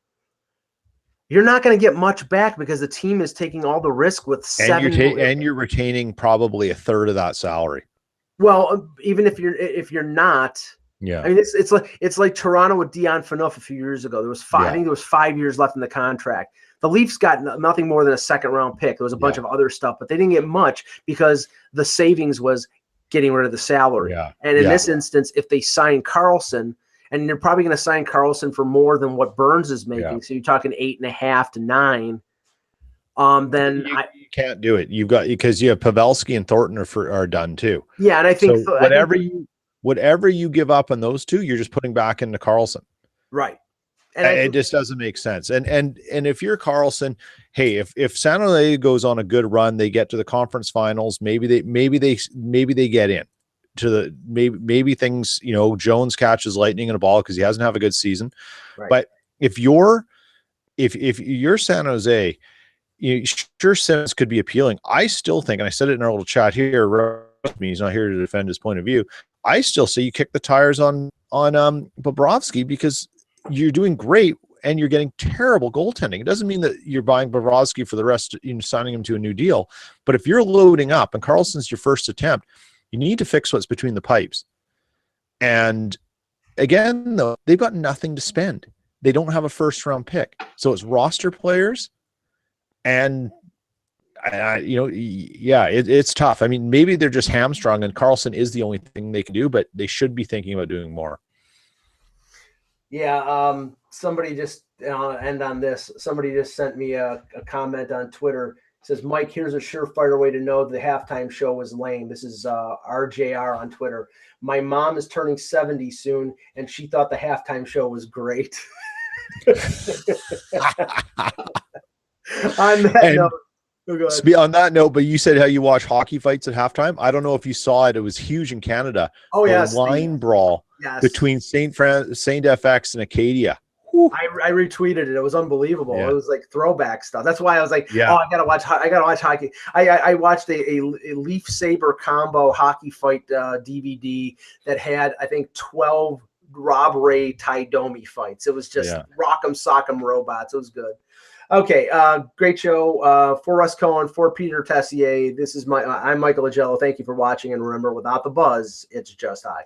you're not going to get much back because the team is taking all the risk with and you're retaining probably a third of that salary. Well, even if you're not, I mean, it's like Toronto with Dion Phaneuf a few years ago. There was I think there was 5 years left in the contract. The Leafs got nothing more than a second-round pick. There was a bunch of other stuff, but they didn't get much because the savings was getting rid of the salary. Yeah. And in this instance, if they sign Karlsson, and they're probably going to sign Karlsson for more than what Burns is making, so you're talking 8.5 to 9. Then you can't do it. Because you have Pavelski and Thornton are done too. Yeah, and I think so whatever you give up on those two, you're just putting back into Karlsson. Right. And it just doesn't make sense. And if you're Karlsson, hey, if San Jose goes on a good run, they get to the conference finals, maybe they get in to the maybe things, Jones catches lightning in a ball because he hasn't had a good season. Right. But if you're San Jose, sure, Simmons could be appealing. I still think, and I said it in our little chat here, he's not here to defend his point of view. I still say you kick the tires on Bobrovsky because you're doing great and you're getting terrible goaltending. It doesn't mean that you're buying Bobrovsky for the rest, signing him to a new deal. But if you're loading up and Karlsson's your first attempt, you need to fix what's between the pipes. And again, though, they've got nothing to spend. They don't have a first-round pick. So it's roster players. And, it's tough. I mean, maybe they're just hamstrung and Karlsson is the only thing they can do, but they should be thinking about doing more. Yeah. Somebody just end on this. Somebody just sent me a comment on Twitter. It says, Mike, here's a surefire way to know the halftime show was lame. This is RJR on Twitter. My mom is turning 70 soon, and she thought the halftime show was great. On that note, but you said how you watch hockey fights at halftime. I don't know if you saw it. It was huge in Canada. Oh, yes. Line brawl between Saint FX and Acadia. I retweeted it. It was unbelievable. Yeah. It was like throwback stuff. That's why I was like, I gotta watch hockey. I watched a Leaf Saber combo hockey fight DVD that had, I think, 12 Rob Ray Ty Domi fights. It was just rock'em sock'em robots. It was good. Okay, great show. For Russ Cohen, for Peter Tessier, I'm Michael Agello. Thank you for watching, and remember, without the buzz, it's just hockey.